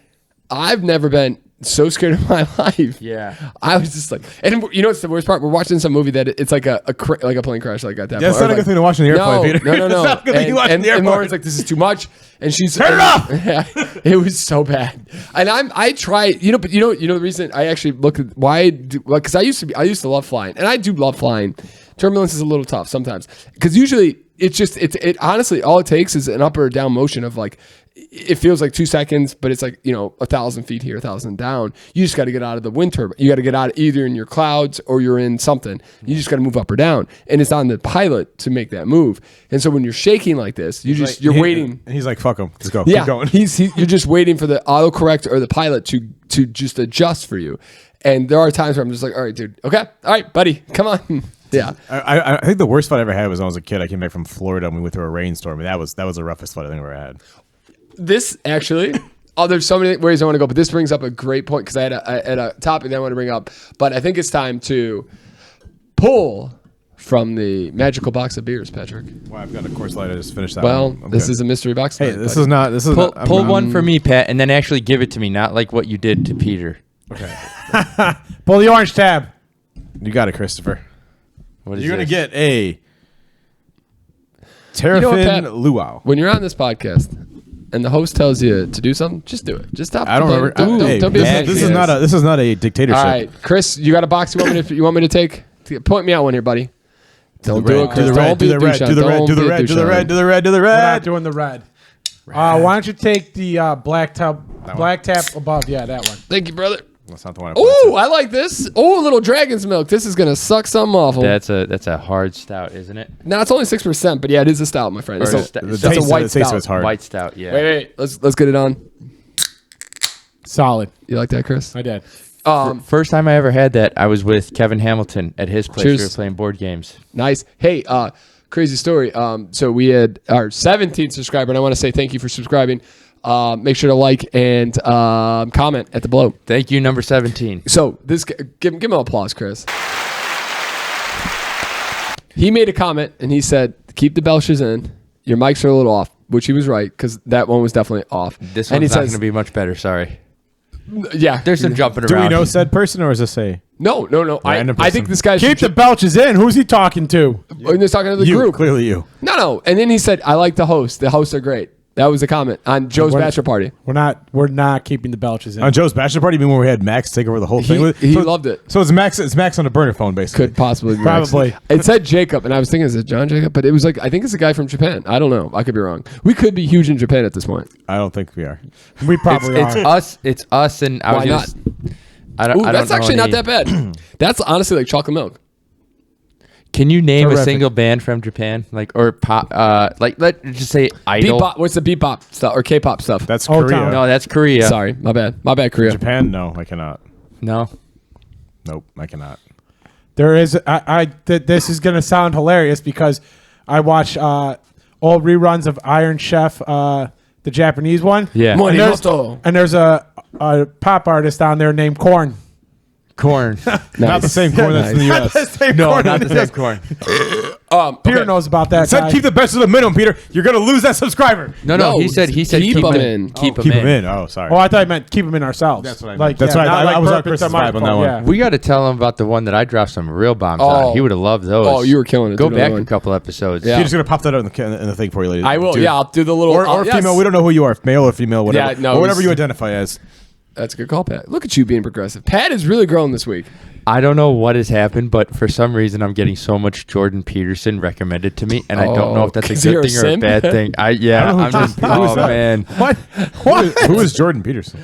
I've never been so scared in my life.
Yeah.
I was just like, and you know what's the worst part? We're watching some movie that it's like a plane crash like at that.
That's
point.
not a good thing to watch in the airplane, Peter.
No.
It's not a good thing to watch in the
And
airplane.
Lauren's like, this is too much, and she's
Turn it off!
Yeah, it was so bad. And I try, but the reason I actually look at because I used to love flying, and I do love flying. Turbulence is a little tough sometimes because usually it honestly all it takes is an up or down motion of like. It feels like 2 seconds, but it's like 1,000 feet here, 1,000 down. You just got to get out of the wind turbine. You got to get out either in your clouds or you're in something. You just got to move up or down, and it's on the pilot to make that move. And so when you're shaking like this, you're waiting.
And he's like, "Fuck him, just go,
Yeah,
keep going."
you're just waiting for the autocorrect or the pilot to just adjust for you. And there are times where I'm just like, "All right, dude, okay, all right, buddy, come on." Yeah,
I think the worst fight I ever had was when I was a kid. I came back from Florida and we went through a rainstorm, and that was the roughest fight I think I ever had.
This actually, there's so many ways I want to go, but this brings up a great point because I had a topic that I want to bring up, but I think it's time to pull from the magical box of beers, Patrick.
Well, I've got a course light. I just finished that.
Well,
one.
this
good.
is a mystery box.
Hey,
tonight,
this
buddy.
is not. This is not.
pull one for me, Pat, and then actually give it to me, not like what you did to Peter.
Okay,
Pull the orange tab.
you got it, Christopher.
What is
You're gonna
this?
get a
know what,
Terrafin
Pat?
Luau.
When you're on this podcast and the host tells you to do something, just do it. Just stop.
I don't remember.
Don't be a
this
fan.
is not a dictatorship.
All right, Chris, you got a box you want me to take? Point me out one here, buddy. Don't do it, Chris.
Do the red. Do the red. Do the red. Do the red. Do the red. Do the red. Do the
We're not
red.
doing the red. Why don't you take the black tap above? Yeah, that one.
Thank you, brother.
That's not the one.
Oh, I like this. Oh, a little dragon's milk. This is gonna suck something awful.
That's a hard stout, isn't it?
No, it's only 6%, but yeah, it is a stout, my friend. It's
Or
a,
a stout.
it's a white stout.
It's hard.
White stout, yeah.
Wait, let's get it on.
Solid.
You like that, Chris?
I did.
First time I ever had that, I was with Kevin Hamilton at his place.
Cheers.
We were playing board games.
Nice. Hey, crazy story. So we had our 17th subscriber, and I want to say thank you for subscribing. Make sure to like and comment at the below.
Thank you, number 17.
So this, give him an applause, Chris. He made a comment and he said, "Keep the belches in. Your mics are a little off," which he was right because that one was definitely off.
This
and
one's
he
not
says,
going to be much better. Sorry.
"Yeah,
There's some jumping
Do
around.
we know said person, or is this a
no.
Random
I think
person.
this guy's
Keep the belches in. Who's he talking to?
And he's talking to the
you?
group.
Clearly, you.
No. And then he said, "I like the host. The hosts are great." That was a comment on Joe's bachelor party.
We're not keeping the belches in.
On Joe's bachelor party, you mean when we had Max take over the whole thing?
He loved it.
So it's Max on a burner phone, basically.
Could possibly be
Probably.
Max. It said Jacob, and I was thinking, is it John Jacob? But it was like, I think it's a guy from Japan. I don't know. I could be wrong. We could be huge in Japan at this point.
I don't think we are.
We probably
It's
are.
us. It's us, and I
Why
was
not?
just. I don't.
Ooh,
I don't
that's
know
actually not
any-
that bad. That's honestly like chocolate milk.
Can you name
Terrific.
a single band from Japan, like or pop? Like let's just say Idol.
Bebop, what's the bebop stuff or K-pop stuff?
That's
Old
Korea.
Town.
No, that's Korea.
Sorry, my bad, Korea.
Japan? No, I cannot.
No.
Nope, I cannot.
There is. This is going to sound hilarious because I watch old reruns of Iron Chef, the Japanese one.
Yeah.
Morimoto.
And there's a pop artist on there named Korn.
Corn.
Not the same corn that's in the
Not
U.S.
the same
no,
Korn
not the
in
same
US.
corn.
Peter knows about that.
Said
guy.
keep the best to the minimum, Peter. You're gonna lose that subscriber.
No. He said
keep
keep
'em
them
in.
Keep them
Keep
in.
them in. Oh, sorry.
Oh, I thought I meant keep them in ourselves.
That's what I meant.
Like,
That's
yeah,
right.
not
I was on
burp into
Chris's vibe on that
microphone,
one.
yeah.
We got to tell him about the one that I dropped some real bombs
Oh.
on. He would have loved those.
Oh, you were killing it.
Go
Do
back
another
a
one.
couple episodes.
Yeah.
Peter's gonna pop that out in the thing for you later.
I will.
Dude.
Yeah, I'll do the little
Or
yes.
female. We don't know who you are, male or female, whatever.
Yeah, no,
or whatever
he's-
you identify as.
That's a good call, Pat. Look at you being progressive. Pat is really growing this week.
I don't know what has happened, but for some reason I'm getting so much Jordan Peterson recommended to me, and I don't know if that's a
'cause you're
good
a
thing or a
simp?
bad thing. I'm just oh man.
What?
Who is Jordan Peterson?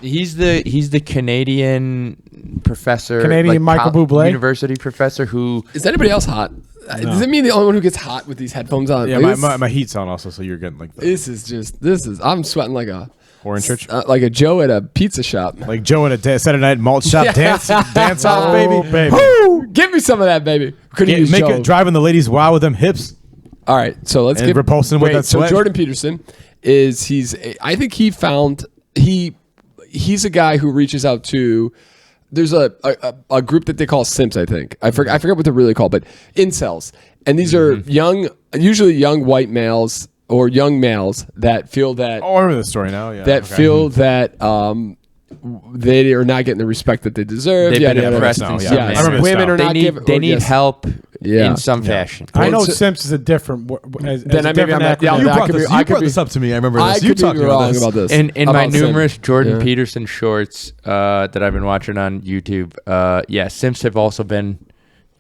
He's the Canadian professor,
Canadian Michael Bublé?
university professor who
Is anybody else hot? Does it mean the only one who gets hot with these headphones on?
Yeah,
Like,
my heat's on also, so you're getting like the
this is. I'm sweating like a
whore in church.
like a Joe at a pizza shop.
Like Joe at a Saturday night malt shop dance off, baby.
Woo! Give me some of that, baby. Couldn't use Joe.
Driving the ladies wild with them hips.
All right, so let's
And
get
repulsing with that
So
sweat.
Jordan Peterson I think he found he's a guy who reaches out to. There's a group that they call simps. I think I forget what they're really called, but incels, and these are usually young white males or young males that feel that
Oh, I remember the story now. Yeah,
that feel that they are not getting the respect that they deserve.
they've
Yada,
been
yada,
oppressed
yada.
in
Yeah,
some
I
Yes,
remember
manner.
this
women
now.
are
They
not
need
given.
they need help
Yeah.
in some fashion.
I know
So-
Simps is a different. As
Then
a
I maybe
different
I'm not- yeah,
acronym.
You
I
brought
could
this.
be- I
You
could
brought
be-
this up to me. I remember
I
this. You
could be
talked
wrong about this.
In my
About simp.
numerous Jordan
Yeah.
Peterson shorts that I've been watching on YouTube, simps have also been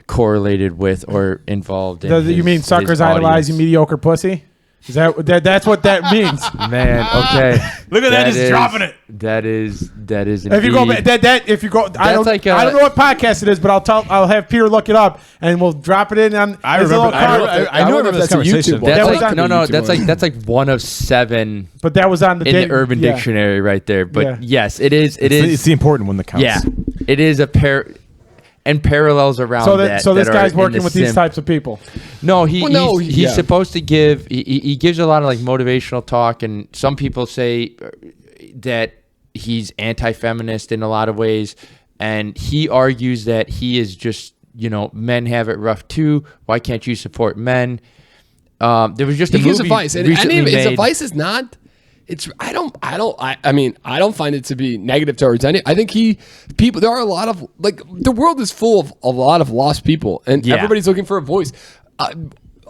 correlated with or involved in
You mean
his
suckers idolize you
audience.
mediocre pussy? Is that's what that means?
Man, okay.
Look at that, he's dropping it.
That is
If you go
indeed-
if you go, I don't
like
I don't know what podcast it is, but I'll have Peter look it up and we'll drop it in on.
I
there's a
remember.
little card.
I know
wonder if
this
that's a YouTube
conversation.
one.
That's
That was
like
on
no,
YouTube
that's like one of 7
But that was on the
in
date-
the Urban
yeah.
Dictionary right there. But
Yeah.
yes, it is.
It's the important one that counts.
Yeah, it is a pair and parallels around
So
that.
this
that
guy's
are in
working
the
with these
simp.
types of people.
No,
Well,
he's
yeah.
supposed to give. He gives a lot of like motivational talk, and some people say that he's anti-feminist in a lot of ways, and he argues that he is just men have it rough too. Why can't you support men? There was just
He
a
gives
movie
advice, and
recently
any of his
made-
advice is not. It's I don't find it to be negative towards any. I think there are a lot of the world is full of a lot of lost people, and
Yeah.
everybody's looking for a voice.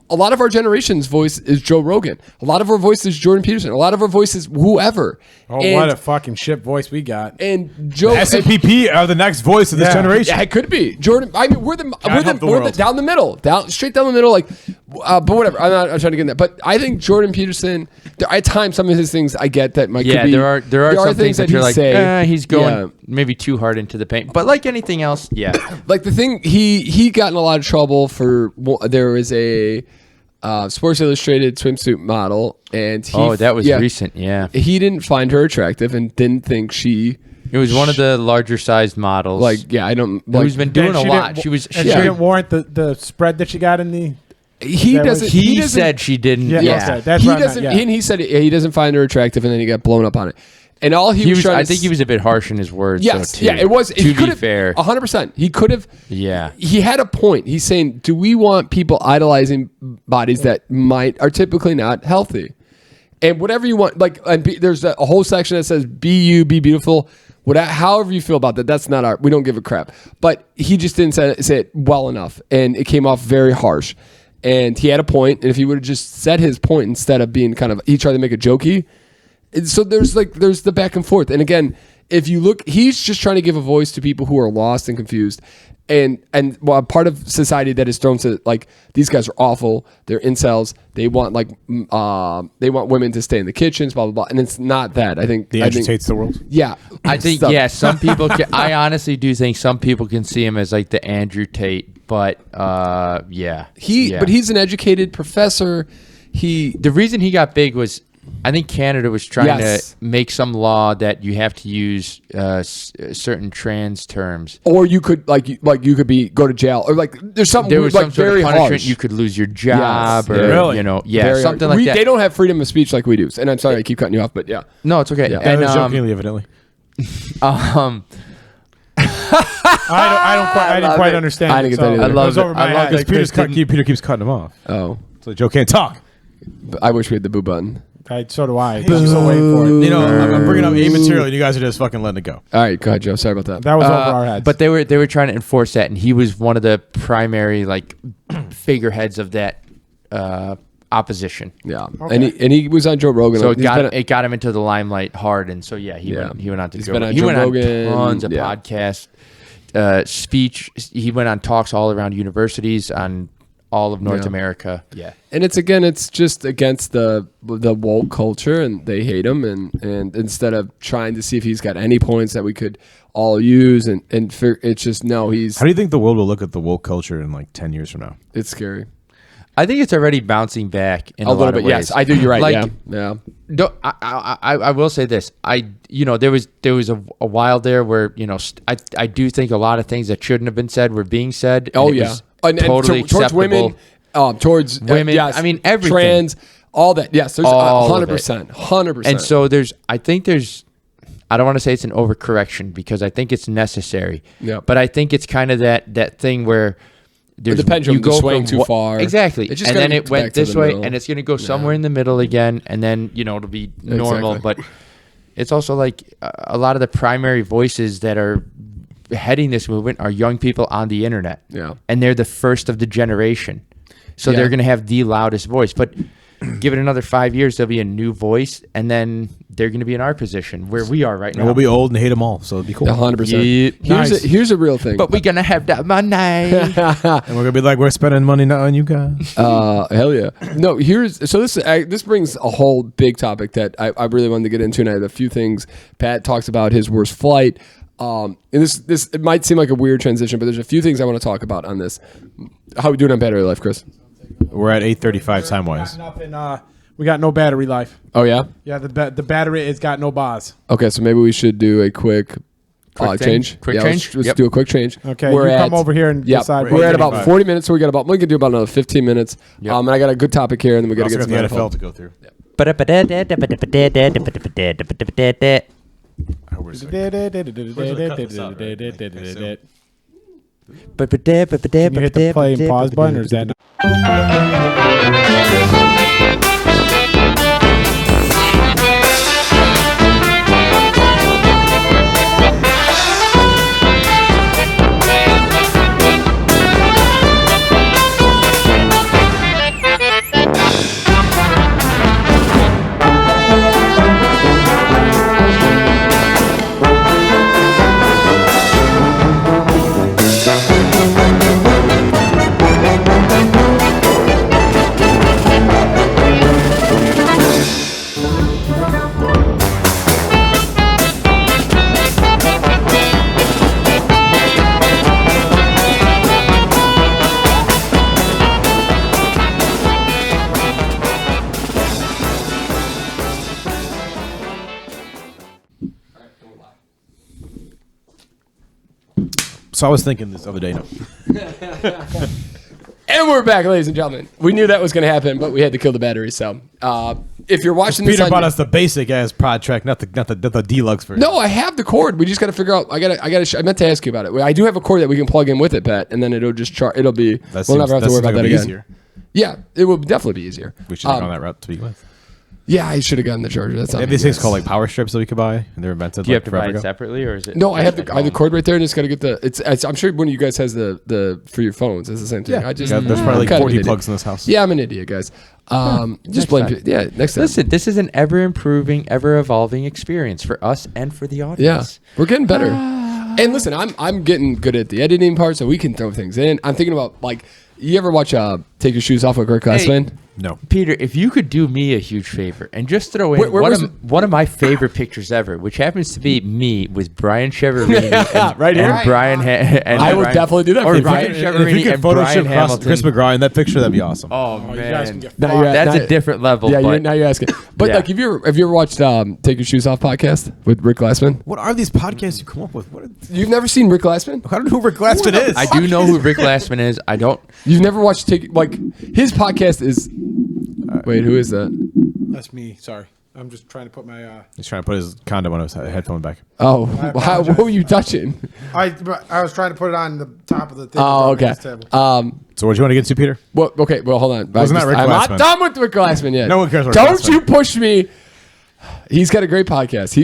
A lot of our generation's voice is Joe Rogan. A lot of our voice is Jordan Peterson. A lot of our voice is whoever.
Oh,
and,
what a fucking shit voice we got.
and Joe
SPP are the next voice of this
Yeah.
generation.
Yeah, it could be Jordan. I mean, we're
help the
the
world.
down the middle, straight down the middle. But whatever. I'm trying to get in that. But I think Jordan Peterson. At times, some of his things I get that might.
Yeah,
could be,
there are some things that
he
you're like,
say,
he's going
yeah.
maybe too hard into the paint. But like anything else, yeah.
Like the thing he got in a lot of trouble for. There was a Sports Illustrated swimsuit model, and
that was recent. Yeah,
He didn't find her attractive and didn't think she.
it was one of the larger sized models.
I don't.
who's been doing
And
a
she
lot.
didn't-
She was.
and she didn't warrant the spread that she got in the.
He
That was-
doesn't.
He
doesn't,
said she didn't.
Yeah,
Yeah,
okay, that's
he
what I meant,
doesn't.
yeah.
He said he doesn't find her attractive, and then he got blown up on it. And all he was trying
I
to
think he was a bit harsh in his words.
Yes,
though, too,
yeah, it was.
To be fair,
100%. He could have.
Yeah.
He had a point. He's saying, do we want people idolizing bodies that are typically not healthy? And whatever you want, there's a whole section that says, be you, be beautiful. However you feel about that, that's not we don't give a crap. But he just didn't say it well enough, and it came off very harsh. and he had a point. And if he would have just said his point instead of being he tried to make a jokey. So there's the back and forth. And again, if you look, he's just trying to give a voice to people who are lost and confused. And part of society that is thrown to like these guys are awful. They're incels. They want women to stay in the kitchens, blah blah blah. And it's not that. I think
hates the world.
Yeah,
I think some people. I honestly do think some people can see him as like the Andrew Tate, but But
he's an educated professor.
The reason he got big was, I think Canada was trying to make some law that you have to use certain trans terms,
or you could you could go to jail, or there's something
there was
like
some sort
very
of punishment.
harsh.
You could lose your job, or
Really?
Very
something
hard.
like that.
They don't have freedom of speech like we do. And I'm sorry I keep cutting you off, but yeah.
No, it's okay.
Yeah.
And
Jokingly, evidently.
I didn't quite understand.
I didn't get that either.
I love
goes over
it.
my
I love
head.
that
Peter keeps cutting him off.
Oh,
So Joe can't talk.
but I wish we had the boo button.
So do I. I'm still waiting for it.
You know, I'm bringing up A material, and you guys are just fucking letting it go.
All right, go ahead, Joe. Sorry about that.
That was over our heads.
But they were trying to enforce that, and he was one of the primary figureheads of that opposition.
Yeah, okay. and he was on Joe Rogan.
So it got him into the limelight hard, and so he went on to
He's
Joe
been
Rogan.
on
He
Joe
went
Rogan,
on tons of podcasts, speech. He went on talks all around universities on all of North America. Yeah.
And it's just against the woke culture, and they hate him. And instead of trying to see if he's got any points that we could all use, it's just he's.
How do you think the world will look at the woke culture in like 10 years from now?
It's scary.
I think it's already bouncing back in a
little
lot
bit.
of ways.
Yes, I do. You're right. Yeah.
I will say this. There was a while there where I do think a lot of things that shouldn't have been said were being said.
Oh yeah. And
totally
towards women, towards
women.
yes,
I mean, everything.
Trans, all that. Yes, there's 100%, 100%.
And so I think there's. I don't want to say it's an overcorrection because I think it's necessary.
Yeah.
But I think it's kind of that thing where
the pendulum
go
swaying too far.
Exactly.
It just
and then
gotta
it
get
went
back to
this
the
way,
middle.
and it's going to go somewhere in the middle again, and then it'll be normal.
Exactly.
But it's also like a lot of the primary voices that are heading this movement are young people on the internet.
Yeah.
And they're the first of the generation. So they're going to have the loudest voice. But give it another 5 years, there'll be a new voice, and then they're going to be in our position where we are right now.
And we'll be old and hate them all, so it'll be cool.
100%.
Nice.
Here's a real thing.
But we're going to have that money.
And we're going to be like, we're spending money not on you guys.
Hell yeah. No, this brings a whole big topic that I really wanted to get into, and I have a few things. Pat talks about his worst flight. And this it might seem like a weird transition, but there's a few things I want to talk about on this. How are we doing on battery life, Chris?
We're at 8:35 time wise.
We got no battery life.
Oh yeah.
Yeah, the battery has got no bars.
Okay, so maybe we should do a quick change.
Quick change?
Let's do a quick change.
Okay, come over here and decide.
We're at about 40 minutes, so we can do about another 15 minutes. Yep. And I got a good topic here, and then we got to get some
the NFL to go through.
Can you hit the play and pause button, or is that not?
So I was thinking this other day.
And we're back, ladies and gentlemen. We knew that was going to happen, but we had to kill the battery. So, if you're watching this,
Peter bought us the basic ass pod track, not the deluxe version.
No, I have the cord. We just got to figure out. I meant to ask you about it. I do have a cord that we can plug in with it, Pat, and then it'll just It'll be. We'll never have to worry about that again.
Easier.
Yeah, it will definitely be easier.
We should have gone that route to begin with.
Yeah, I should have gotten the charger. That's
They have these things called like power strips that we could buy, and they're invented.
Do you
like
have to buy
forever
it
ago.
separately, or is it?
No, I have the cord right there, and just got to get the. It's I'm sure one of you guys has the for your phones. It's the same thing.
Yeah,
I just
there's probably
I'm
like
kind of
40
an
plugs
idiot.
in this house.
Yeah, I'm an idiot, guys. Just blame.
time.
Yeah, next time.
Listen, this is an ever improving, ever evolving experience for us and for the
Yeah,
audience.
we're getting better. And listen, I'm getting good at the editing part, so we can throw things in. I'm thinking about like, you ever watch Take Your Shoes Off with Kirk Glassman?
No.
Peter, if you could do me a huge favor and just throw in
Where was
one of my favorite pictures ever, which happens to be me with Brian Cheverini and,
right here.
and Brian and
I would
Brian-
definitely do that
or
for
Brian
Brian.
If
Cheverini
you could
and Brian
Photoshop
Hamilton.
Chris McGraw in that picture, that'd be awesome.
Oh,
You guys can
man.
get
Now
fucked.
you're-
That's
now-
a different level.
Yeah,
but
now you're asking. But
Yeah.
like, have you ever watched Take Your Shoes Off podcast with Rick Glassman?
What are these podcasts you come up with?
You've never seen Rick Glassman?
I don't know who Rick Glassman is.
I do know who Rick Glassman is. I don't.
You've never watched his podcast is. Wait, who is that?
That's me. Sorry. I'm just trying to put my.
He's trying to put his condom on his headphone back.
Oh,
apologize.
what were you touching?
I was trying to put it on the top of the thing.
Oh, okay.
Table.
So what do you want to get to, Peter?
Well, okay. Well, hold on.
Wasn't that Rick
I'm
Glassman?
not done with Rick Glassman yet.
No one cares about Rick
Don't
Glassman.
you push me. He's got a great podcast.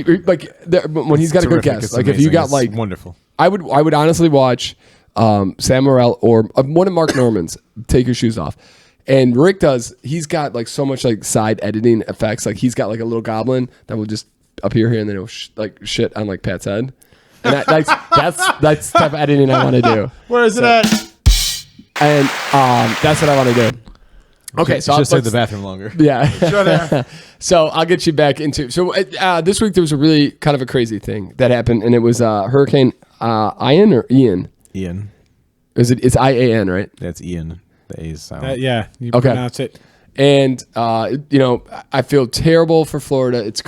When he's got a good
Terrific.
guest.
It's
Like if you
amazing.
got
It's
like,
wonderful.
I would honestly watch Sam Morril or one of Mark Norman's Take Your Shoes Off. And Rick he's got like so much like side editing effects. Like he's got like a little goblin that will just appear here and then it'll shit on like Pat's head. And that's the type of editing I want to do.
Where is it at?
And that's what I want to do. Okay, so
just
let's-
the bathroom longer.
Yeah.
Sure there.
So I'll get you back into. So this week there was a really kind of a crazy thing that happened, and it was Hurricane Ian or Ian.
Ian.
It's IAN, right?
That's Ian. The A's sound.
Yeah. You
Okay.
pronounce it.
And I feel terrible for Florida. It's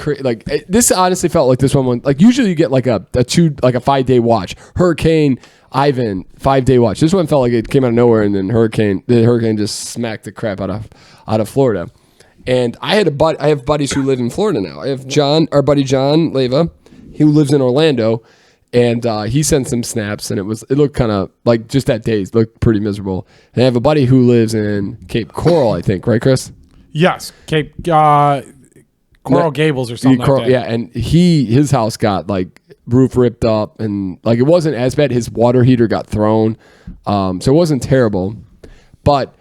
this honestly felt like this one. Like usually you get like a 5-day watch. Hurricane Ivan 5-day watch. This one felt like it came out of nowhere, and then the hurricane just smacked the crap out of Florida. And I have buddies who live in Florida now. I have our buddy John Leva, who lives in Orlando, and he sent some snaps, and it looked kind of like just that day it looked pretty miserable. And I have a buddy who lives in Cape Coral, I think, right, Chris?
Yes. Cape Coral Gables or something like that.
Yeah, and his house got like roof ripped up, and like it wasn't as bad. His water heater got thrown, so it wasn't terrible, but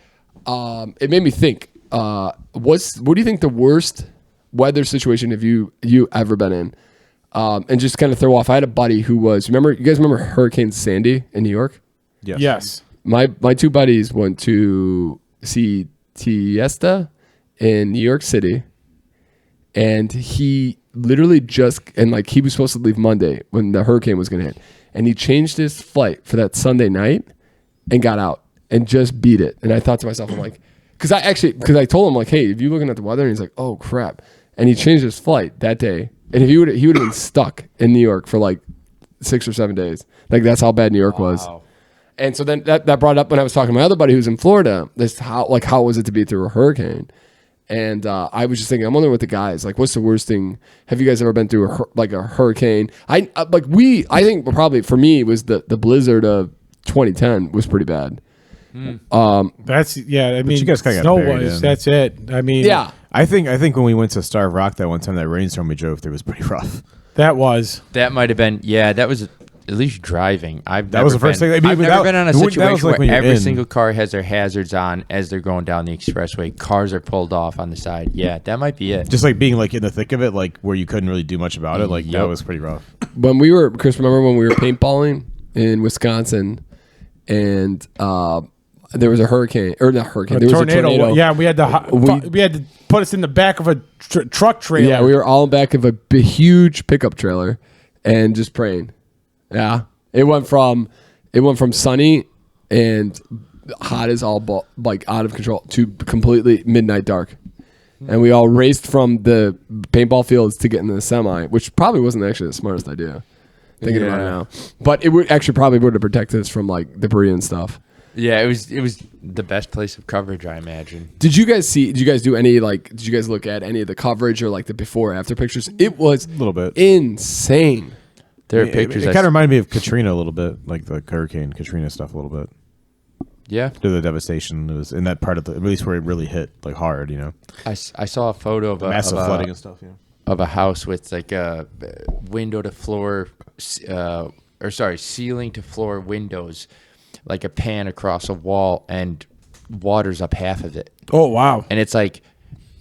it made me think. What do you think the worst weather situation have you ever been in? And just kind of throw off. I had a buddy who was. You guys remember Hurricane Sandy in New York?
Yes.
My two buddies went to see Tiesta in New York City, and he literally he was supposed to leave Monday when the hurricane was going to hit, and he changed his flight for that Sunday night and got out and just beat it. And I thought to myself, I'm like, because I told him like, hey, if you're looking at the weather, and he's like, oh crap, and he changed his flight that day, and if he would have been stuck in New York for like 6 or 7 days. Like that's how bad New York was. And so then that brought up when I was talking to my other buddy who's in Florida, how was it to be through a hurricane? And I was just thinking, I'm wondering what the guys like. What's the worst thing? Have you guys ever been through a hurricane? I think probably for me was the blizzard of 2010 was pretty bad.
That's I mean,
you guys kinda got
snow
buried
was.
in.
That's it. I mean,
Yeah,
I think when we went to Starved Rock that one time, that rainstorm we drove through was pretty rough.
that was.
That might have been. Yeah, that was at least driving.
That was the first thing. I mean,
I've never been on a
that was
situation
like when
where
you're
every
in.
single car has their hazards on as they're going down the expressway. Cars are pulled off on the side. Yeah, that might be it.
Just like being like in the thick of it, like where you couldn't really do much about it. Like
Yep.
that was pretty rough.
Chris, remember when we were paintballing in Wisconsin, and there was a hurricane or not hurricane. There was a tornado.
Yeah, we had to put us in the back of a truck trailer.
Yeah, we were all in back of a huge pickup trailer and just praying. Yeah, it went from sunny and hot as all like out of control to completely midnight dark, and we all raced from the paintball fields to get in the semi, which probably wasn't actually the smartest idea. Thinking about it now, but it would have protected us from like debris and stuff.
Yeah, it was the best place of coverage, I imagine.
Did you guys do any did you guys look at any of the coverage or like the before after pictures? It was
A little bit.
insane.
There are
It
pictures.
kind of reminded me of Katrina a little bit, like the Hurricane Katrina stuff a little bit.
Yeah.
To the devastation. It was in that part of at least where it really hit like hard,
I saw a photo of
massive flooding and stuff,
of a house with like a window to floor, ceiling to floor windows, like a pan across a wall, and water's up half of it.
Oh, wow.
And it's like,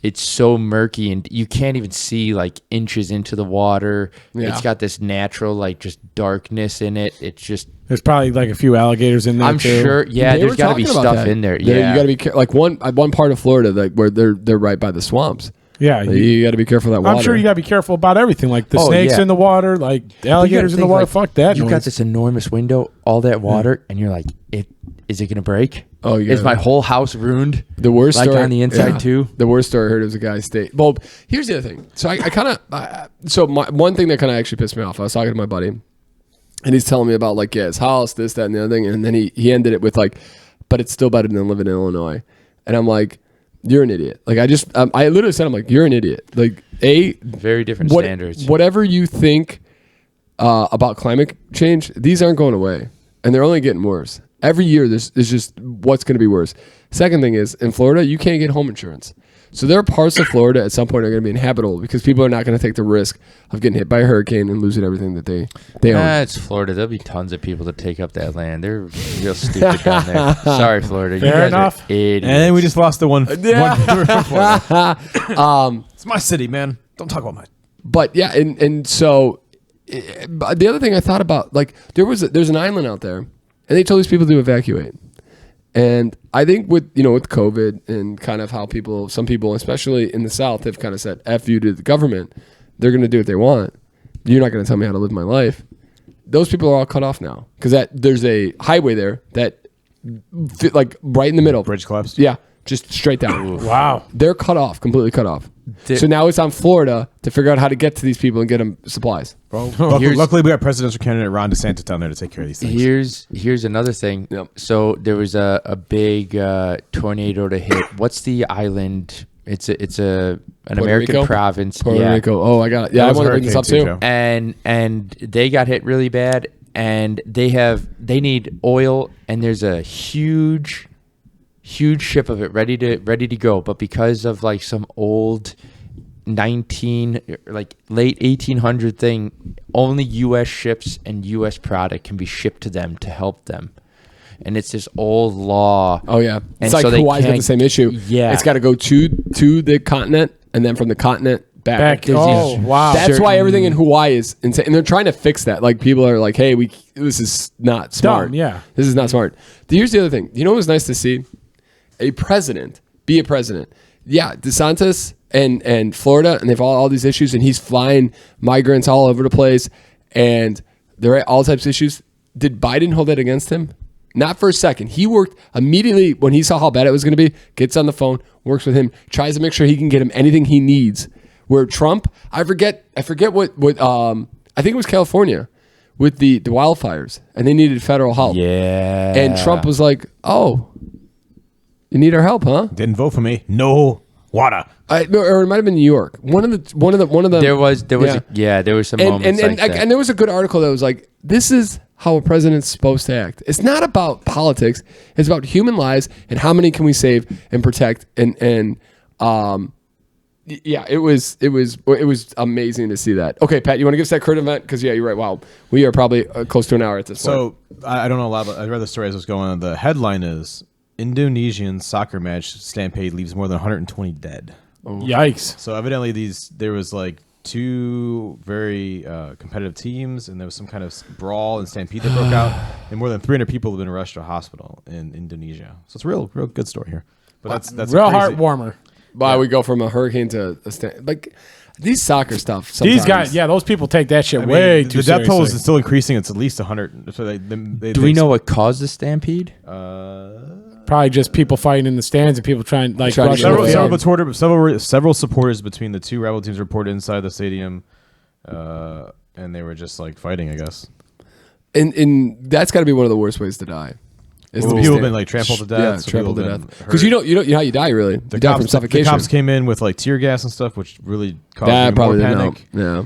it's so murky and you can't even see like inches into the water. Yeah. It's got this natural like just darkness in it. It's just
there's probably like a few alligators in there.
I'm sure. Yeah, there's got to be stuff in there. Yeah,
you got to be like one part of Florida like where they're right by the swamps.
Yeah,
you got to be careful of that water.
I'm sure you got to be careful about everything, like the snakes in the water, like the alligators in the water. Like, fuck that.
You got this enormous window, all that water, and you're like, is it gonna break?
Oh, yeah.
Is my whole house ruined?
The worst
like
story
on the inside too.
The worst story I heard was a guy stayed. Well, here's the other thing. So I kind of one thing that kind of actually pissed me off. I was talking to my buddy, and he's telling me about like his house, this, that, and the other thing, and then he ended it with like, but it's still better than living in Illinois, and I'm like, you're an idiot. Like I literally said, I'm like, you're an idiot. Like
very different standards.
Whatever you think about climate change, these aren't going away, and they're only getting worse. Every year, there's just what's going to be worse. Second thing is, in Florida, you can't get home insurance. So there are parts of Florida at some point are going to be inhabitable because people are not going to take the risk of getting hit by a hurricane and losing everything that they own.
It's Florida. There'll be tons of people to take up that land. They're real stupid down there. Sorry, Florida.
Fair
you guys
enough.
Are idiots.
And then we just lost the one.
Yeah.
It's my city, man. Don't talk about mine.
But yeah, and so the other thing I thought about, like there's an island out there, and they told these people to evacuate. And I think with COVID and kind of how some people, especially in the South, have kind of said F you to the government, they're going to do what they want. You're not going to tell me how to live my life. Those people are all cut off now because there's a highway there that like right in the middle.
Bridge collapsed?
Yeah, just straight down.
Wow.
They're cut off, completely cut off. So now it's on Florida to figure out how to get to these people and get them supplies.
Well, luckily we got presidential candidate Ron DeSantis down there to take care of these things.
Here's another thing.
Yep.
So there was a big tornado to hit. What's the island? It's an American
Rico?
province.
Puerto Rico. Oh, I got it. Yeah, I want to bring this up too.
And they got hit really bad, and they need oil, and there's a huge ship of it ready to go, but because of like some old late 1800 thing, only U.S. ships and U.S. product can be shipped to them to help them. And it's this old law.
Oh yeah, it's
and
like
so
Hawaii's got the same issue.
Yeah,
it's got to go to the continent and then from the continent back.
Oh wow,
that's why everything in Hawaii is insane, and they're trying to fix that. Like people are like, "Hey, this is not smart.
Dumb, yeah,
this is not smart." Here's the other thing. You know what was nice to see? A president be a president. Yeah, DeSantis and Florida, and they've all these issues, and he's flying migrants all over the place, and there are all types of issues. Did Biden hold that against him? Not for a second. He worked immediately when he saw how bad it was going to be, gets on the phone, works with him, tries to make sure he can get him anything he needs. Where Trump, I forget what I think it was California with the wildfires, and they needed federal help.
Yeah.
And Trump was like, "Oh, you need our help, huh?"
Didn't vote for me. No water.
Or it might have been New York. One of the.
There was some moments like that.
And there was a good article that was like, "This is how a president's supposed to act. It's not about politics. It's about human lives and how many can we save and protect." Yeah, it was amazing to see that. Okay, Pat, you want to give us that current event? Because yeah, you're right. Wow, we are probably close to an hour at this point.
So I don't know a lot, but I read the story as it was going on. The headline is Indonesian soccer match stampede leaves more than 120 dead.
Oh. Yikes!
So evidently there was like two very competitive teams, and there was some kind of brawl and stampede that broke out, and more than 300 people have been rushed to a hospital in Indonesia. So it's a real good story here. But that's
real heartwarmer.
Why we go from a hurricane to a like these soccer stuff.
These guys, yeah, those people take that shit way too seriously.
The death toll is still increasing. It's at least 100. So
do we know what caused the stampede?
Probably just people fighting in the stands and people trying rush.
Several supporters between the two rival teams reported inside the stadium, and they were just like fighting, I guess.
And that's got to be one of the worst ways to die.
People have been like trampled to death.
Yeah, trampled to death. Because you know how you die really. You die from suffocation.
The cops came in with like tear gas and stuff, which really caused
more
panic.
Yeah,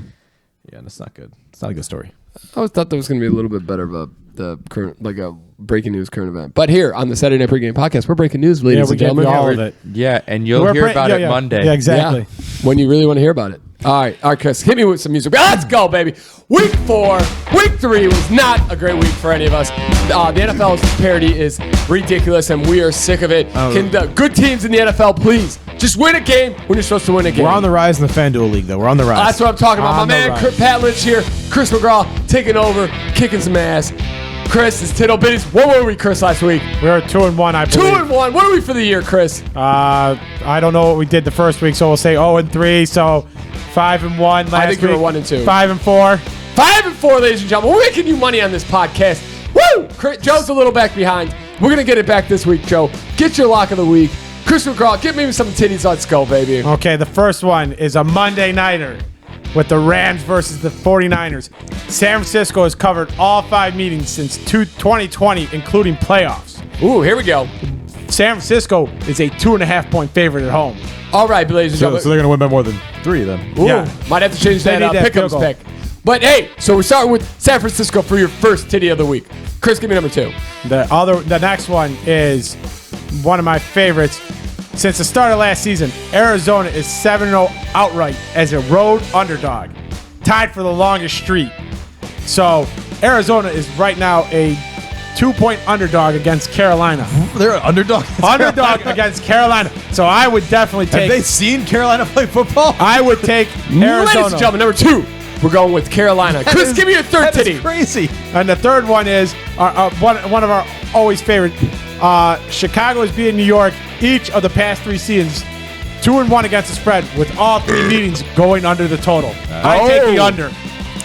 that's not good. It's not a good story.
I always thought there was going to be a little bit better of the current, like a breaking news current event. But here on the Saturday Night Pregame podcast, we're breaking news, ladies and gentlemen.
all of it.
Yeah, and you'll hear about it Monday.
Yeah, exactly.
Yeah, when you really want to hear about it. All right, Chris, hit me with some music. Let's go, baby. Week 4, week 3 was not a great week for any of us. The NFL's parity is ridiculous, and we are sick of it. Can the good teams in the NFL please just win a game when you're supposed to win a game?
We're on the rise in the FanDuel League, though. We're on the rise.
That's what I'm talking about.
On
My
the
man,
rise.
Pat Lynch here. Chris McGraw taking over, kicking some ass. Chris is Tig Ol Bitties. What were we, Chris, last week?
We were 2-1, I believe.
2-1. What are we for the year, Chris?
I don't know what we did the first week, so we'll say 0-3. So 5-1 last week.
I think you were 1-2.
5-4.
5-4, ladies and gentlemen. We're making you money on this podcast. Woo! Joe's a little back behind. We're going to get it back this week, Joe. Get your lock of the week. Chris McGraw, give me some titties. Let's go, baby.
Okay, the first one is a Monday nighter with the Rams versus the 49ers. San Francisco has covered all 5 meetings since 2020, including playoffs.
Ooh, here we go.
San Francisco is a 2.5-point favorite at home.
All right, ladies and
So
gentlemen.
they're going to win by more than 3 then.
Ooh,
Yeah.
might have to change
They
that
need that field
Pick'em's
goal.
pick. But hey, so we're starting with San Francisco for your first titty of the week. Chris, give me number 2.
The next one is one of my favorites. Since the start of last season, Arizona is 7-0 outright as a road underdog, tied for the longest streak. So Arizona is right now a 2-point underdog against Carolina.
They're an underdog.
Underdog against Carolina. So I would definitely
Have
take.
they seen Carolina play football?
I would take
Ladies and
Arizona.
gentlemen, number 2. We're going with Carolina. Chris, give me your third
That is
titty.
crazy.
And the third one is one of our always favorite. Chicago is beating New York each of the past 3 seasons. 2-1 against the spread with all 3 meetings going under the total. I take the under.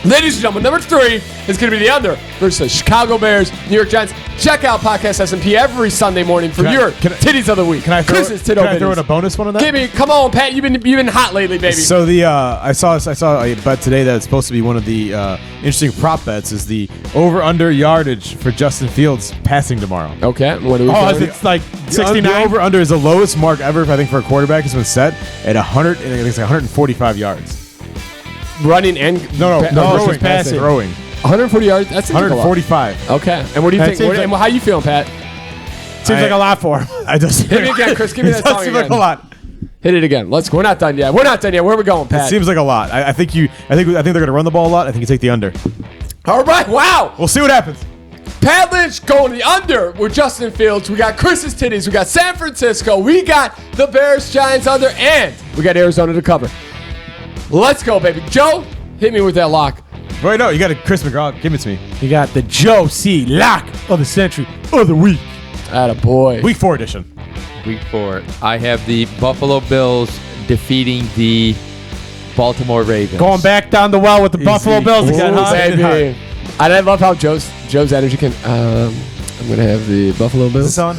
Ladies and gentlemen, number 3 is going to be the under versus Chicago Bears, New York Giants. Check out Podcast S&P every Sunday morning for your titties of the week.
Can I throw,
Chris's Tig Ol
can I throw in
Bitties.
a bonus one on that?
Give me, come on, Pat. You've been hot lately, baby.
So the I saw a bet today that it's supposed to be one of the interesting prop bets is the over/under yardage for Justin Fields passing tomorrow.
Okay, what do we?
Oh,
doing?
it's like
The
69.
over/under is the lowest mark ever, I think, for a quarterback has been set at 100. I think it's like 145 yards.
Running and
No,
it's passing.
throwing.
140 yards. That's
145.
Okay, and what do you
That
think?
seems like-
How you feeling, Pat?
Seems like a lot for him.
I just
Hit me again, Chris. Give me that
It does
song
seem like
again.
a lot.
Hit it again. Let's go. We're not done yet. Where are we going,
It
Pat?
seems like a lot. I think they're going to run the ball a lot. I think you take the under.
All right. Wow.
We'll see what happens.
Pat Lynch going the under with Justin Fields. We got Chris's titties. We got San Francisco. We got the Bears, Giants under, and we got Arizona to cover. Let's go, baby. Joe, hit me with that lock.
Wait, no, you got a Chris McGraw. Give it to me.
You got the Joe C. Lock of the century of the week.
Atta boy.
Week 4 edition.
Week 4. I have the Buffalo Bills defeating the Baltimore Ravens.
Going back down the well with the Buffalo Bills again,
Ooh,
huh?
baby. And I love how Joe's energy can. I'm gonna have the Buffalo Bills.
Is this on?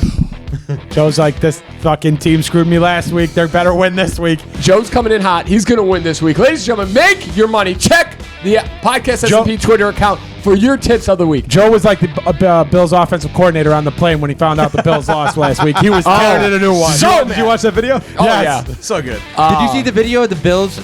Joe's like, this fucking team screwed me last week. They better win this week.
Joe's coming in hot. He's gonna win this week, ladies and gentlemen. Make your money. Check the Podcast S&P Twitter account for your tips of the week.
Joe was like the Bills offensive coordinator on the plane when he found out the Bills lost last week. He was tearing in a new one.
So
Did you watch that video?
Oh,
Yes.
yeah.
So good.
Did you see the video of the Bills?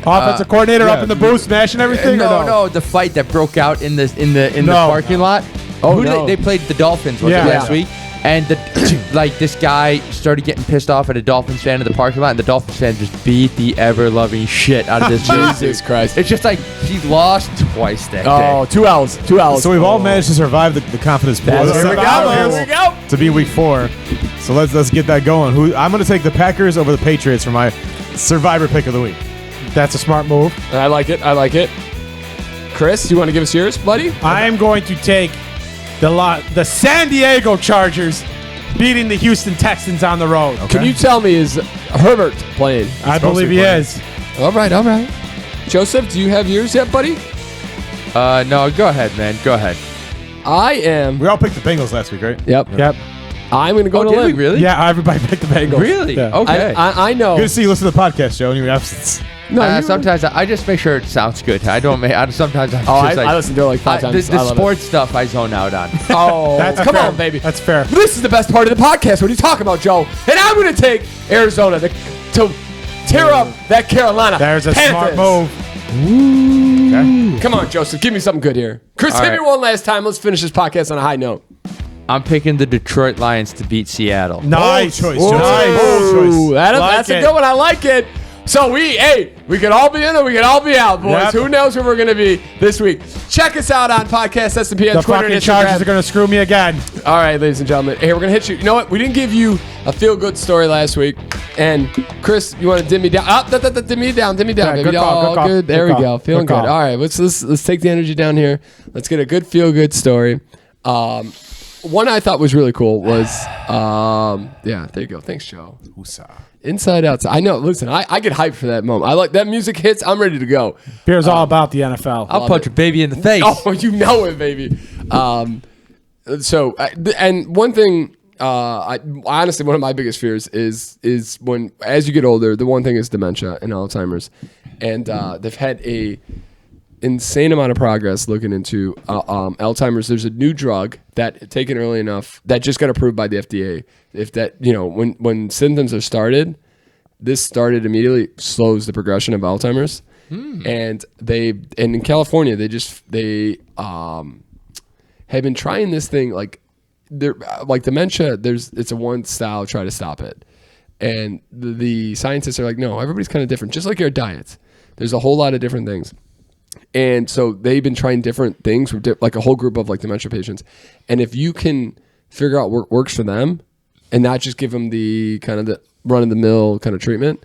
Offensive coordinator up in the booth smashing everything? or
No, the fight that broke out in the
No.
parking lot.
Oh,
Who did
no.
they played the Dolphins
Yeah.
last week, and this guy started getting pissed off at a Dolphins fan in the parking lot, and the Dolphins fan just beat the ever-loving shit out of this dude.
Jesus Christ.
It's just like he lost twice that
Oh,
day.
2 L's. 2 L's.
So we've all managed to survive the confidence pool.
That's-
That's
here we go.
survival
Here we go.
To be week 4. So let's get that going. I'm going to take the Packers over the Patriots for my survivor pick of the week.
That's a smart move.
I like it. I like it. Chris, do you want to give us yours, buddy?
I am going to take the San Diego Chargers beating the Houston Texans on the road.
Can you tell me, is Herbert playing?
I
supposed to
believe
be
he
playing.
is.
All right, all right. Joseph, do you have yours yet, buddy?
No, go ahead, man. Go ahead.
I am.
We all picked the Bengals last week, right?
Yep.
Yep.
I'm going to go to
did we
limb.
really?
Yeah, everybody picked the Bengals.
Really?
Yeah.
Okay.
I know.
Good to see you listen to the podcast, Joe, in your absence.
No, you-
Sometimes I just make sure it sounds good. I don't make. Sometimes I'm
Oh,
just like,
I listen to it like 5 times.
The
I love
sports stuff I zone out on.
it. Oh,
That's
come
fair.
on, baby.
That's fair.
This is the best part of the podcast. What are you talking about, Joe? And I'm going to take Arizona to tear up that Carolina
There's a
Panthers.
smart move.
Okay.
Come on, Joseph. Give me something good here. Chris,
All
hit
right.
me one last time. Let's finish this podcast on a high note.
I'm picking the Detroit Lions to beat Seattle.
Nice
choice,
Nice.
Joseph.
Bold choice.
That's a good one. I like it. So we could all be in or we could all be out, boys.
Yep.
Who knows where we're going to be this week? Check us out on Podcast S&P on
The
Twitter and
fucking
Instagram.
Chargers are going to screw me again.
All right, ladies and gentlemen. Hey, we're going to hit you. You know what? We didn't give you a feel-good story last week. And, Chris, you want to dim me down? Dim me down,
Yeah,
baby.
good call, good call.
Good. There
Good
we
call.
go. Feeling
Good
good.
call.
All right, let's take the energy down here. Let's get a good feel-good story. One I thought was really cool was, there you go. Thanks, Joe. Inside Outside. I know. Listen, I get hyped for that moment. I like that music hits. I'm ready to go.
Beer's all about the NFL.
I'll punch a baby in the face.
Oh, you know it, baby. And one thing, honestly, one of my biggest fears is when, as you get older, the one thing is dementia and Alzheimer's, and they've had a insane amount of progress looking into Alzheimer's. There's a new drug that, taken early enough, that just got approved by the FDA. If that, when symptoms are started, this started immediately, slows the progression of Alzheimer's. And in California, they have been trying this thing like dementia. It's a one style, try to stop it. And the scientists are like, no, everybody's kind of different. Just like your diets, there's a whole lot of different things. And so they've been trying different things with like a whole group of like dementia patients. And if you can figure out what works for them and not just give them the kind of the run of the mill kind of treatment,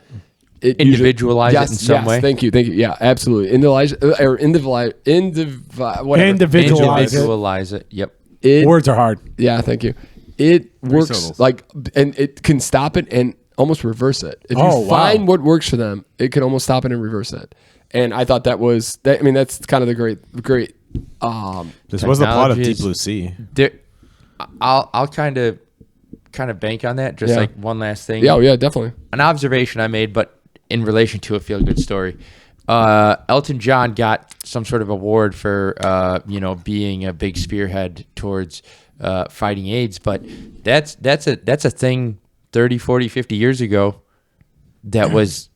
Individualize it in some way.
Thank you. Yeah, absolutely. Individualize
it. Yep.
Words are hard.
Yeah, thank you. It works
syllables.
and it can stop it and almost reverse it. If
Oh,
you
wow.
find what works for them, it can almost stop it and reverse it. And I thought that's kind of the great.
This was the plot of
Technology
Deep
is-
Blue Sea.
I'll kind of bank on that. Just
Yeah.
like one last thing.
Yeah, yeah, definitely.
An observation I made, but in relation to a feel-good story. Elton John got some sort of award for being a big spearhead towards fighting AIDS, but that's a thing 30, 40, 50 years ago that was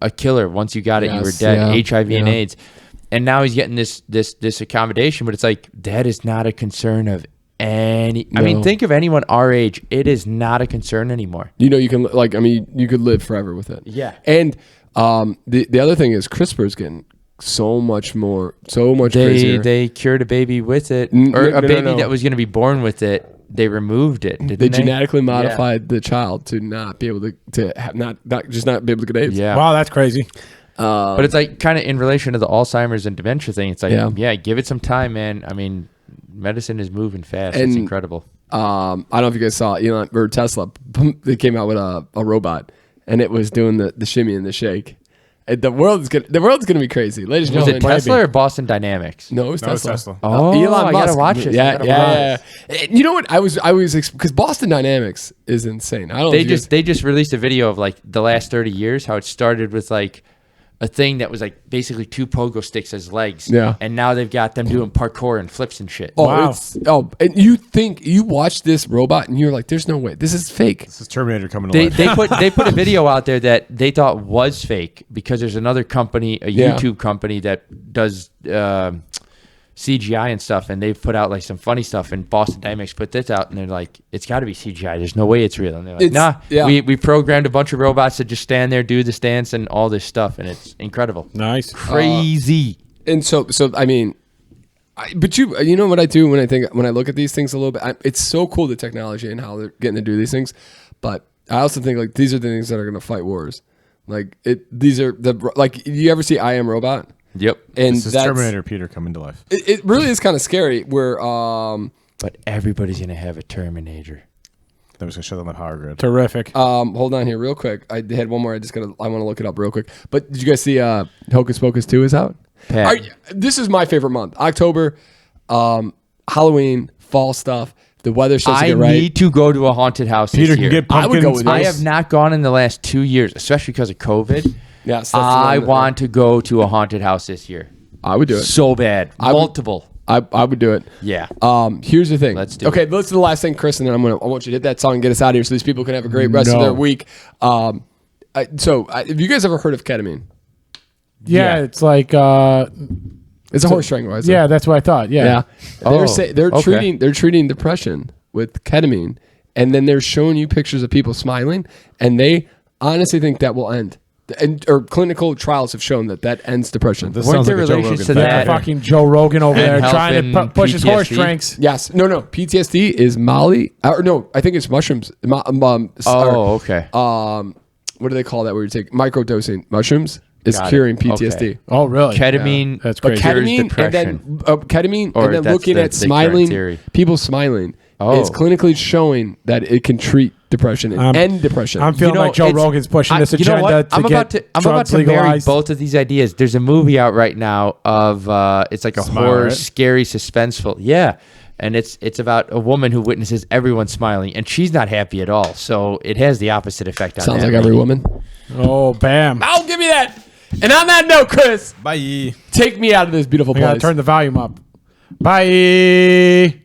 a killer. Once you got it, you were
Yes,
dead.
yeah,
HIV and
yeah.
AIDS. And now he's getting this accommodation, but it's like that is not a concern of any. I mean,
No.
think of anyone our age. It is not a concern anymore.
You can you could live forever with it.
Yeah.
And the other thing is CRISPR is getting so much crazier.
They cured a baby with it,
N-
or
no,
a
no,
baby
no.
that was going to be born with it. They removed it. Didn't
They
they
genetically
Yeah.
modified the child to not be able to have not be able to get AIDS.
Yeah.
Wow, that's crazy.
But it's like kind of in relation to the Alzheimer's and dementia thing. It's like,
Yeah.
give it some time, man. I mean, medicine is moving fast. It's
And-
incredible.
I don't know if you guys saw Elon or Tesla. They came out with a robot, and it was doing the shimmy and the shake. And the world's gonna be crazy, ladies and
Was
gentlemen.
it Tesla or Boston Dynamics?
No, it was
No, it was
Tesla.
Tesla.
Oh,
Elon
I
Musk.
gotta watch it.
Yeah. You know what? I was because Boston Dynamics is insane. I don't.
They just released a video of like the last 30 years, how it started with like a thing that was like basically two pogo sticks as legs.
Yeah.
And now they've got them doing parkour and flips and shit.
Wow.
And you watch this robot and you're like, there's no way this is fake.
This is Terminator coming to
They
life.
they put a video out there that they thought was fake because there's another company, a
Yeah.
YouTube company that does CGI and stuff, and they've put out like some funny stuff. And Boston Dynamics put this out, and they're like, "It's got to be CGI. There's no way it's real." And they're like, "Nah, we programmed a bunch of robots to just stand there, do the stance, and all this stuff, and it's incredible,
Nice.
crazy."
And so I mean, but you know what I do when I look at these things a little bit. It's so cool, the technology and how they're getting to do these things, but I also think like these are the things that are going to fight wars. Like these are you ever see I Am Robot?
Yep.
And
This is
that's
Terminator Peter coming to life.
it really is kind of scary. Where
But everybody's gonna have a Terminator.
Then we're just gonna show them the power grid.
Terrific.
hold on here real quick. I had one more. I want to look it up real quick. But did you guys see Hocus Pocus 2 is out?
Pat.
This is my favorite month. October, Halloween, fall stuff. The weather starts to
I
get right.
need to go to a haunted house
Peter
this
can
year.
get
I would
pumpkin
go with
I
this.
have not gone in the last 2 years, especially because of COVID.
Yes, that's the
I
one.
want to go to a haunted house this year.
I would do it.
So bad. Multiple.
I would do it.
Yeah.
Here's the thing.
Let's do
okay,
it.
let's do the last thing, Chris, and then I want you to hit that song and get us out of here so these people can have a great rest of
No.
their week. Have you guys ever heard of ketamine?
Yeah,
Yeah.
it's like
It's a horse tranquilizer.
Yeah, that's what I thought. Yeah.
Yeah. They're
okay.
treating depression with ketamine, and then they're showing you pictures of people smiling, and they honestly think that will end. Or clinical trials have shown that ends depression.
This
Weren't
sounds
there
like a Joe
relations
Rogan
to
thing.
that?
Fucking Joe Rogan over there
And
trying to push his horse
PTSD?
drinks.
Yes. No. PTSD is Molly. Or no, I think it's mushrooms.
Okay.
What do they call that? Where you take microdosing mushrooms is
Got it.
curing PTSD.
Okay.
Oh, really?
Ketamine.
That's
But
crazy.
cures
ketamine
Or
and then
that's
looking
the
at
current
smiling
theory.
people smiling is clinically showing that it can treat depression and end depression.
I'm feeling like Joe Rogan's pushing this
you know
agenda
what?
to
I'm
get
about to
drugs
marry
legalized.
both of these ideas. There's a movie out right now of it's like a
Smile,
horror,
right?
scary, suspenseful. Yeah. And it's about a woman who witnesses everyone smiling, and she's not happy at all. So it has the opposite effect on
Sounds
that
like every
lady.
woman.
Oh, bam.
I'll give me that. And on that note, Chris,
Bye.
take me out of this beautiful
I gotta
place.
turn the volume up. Bye.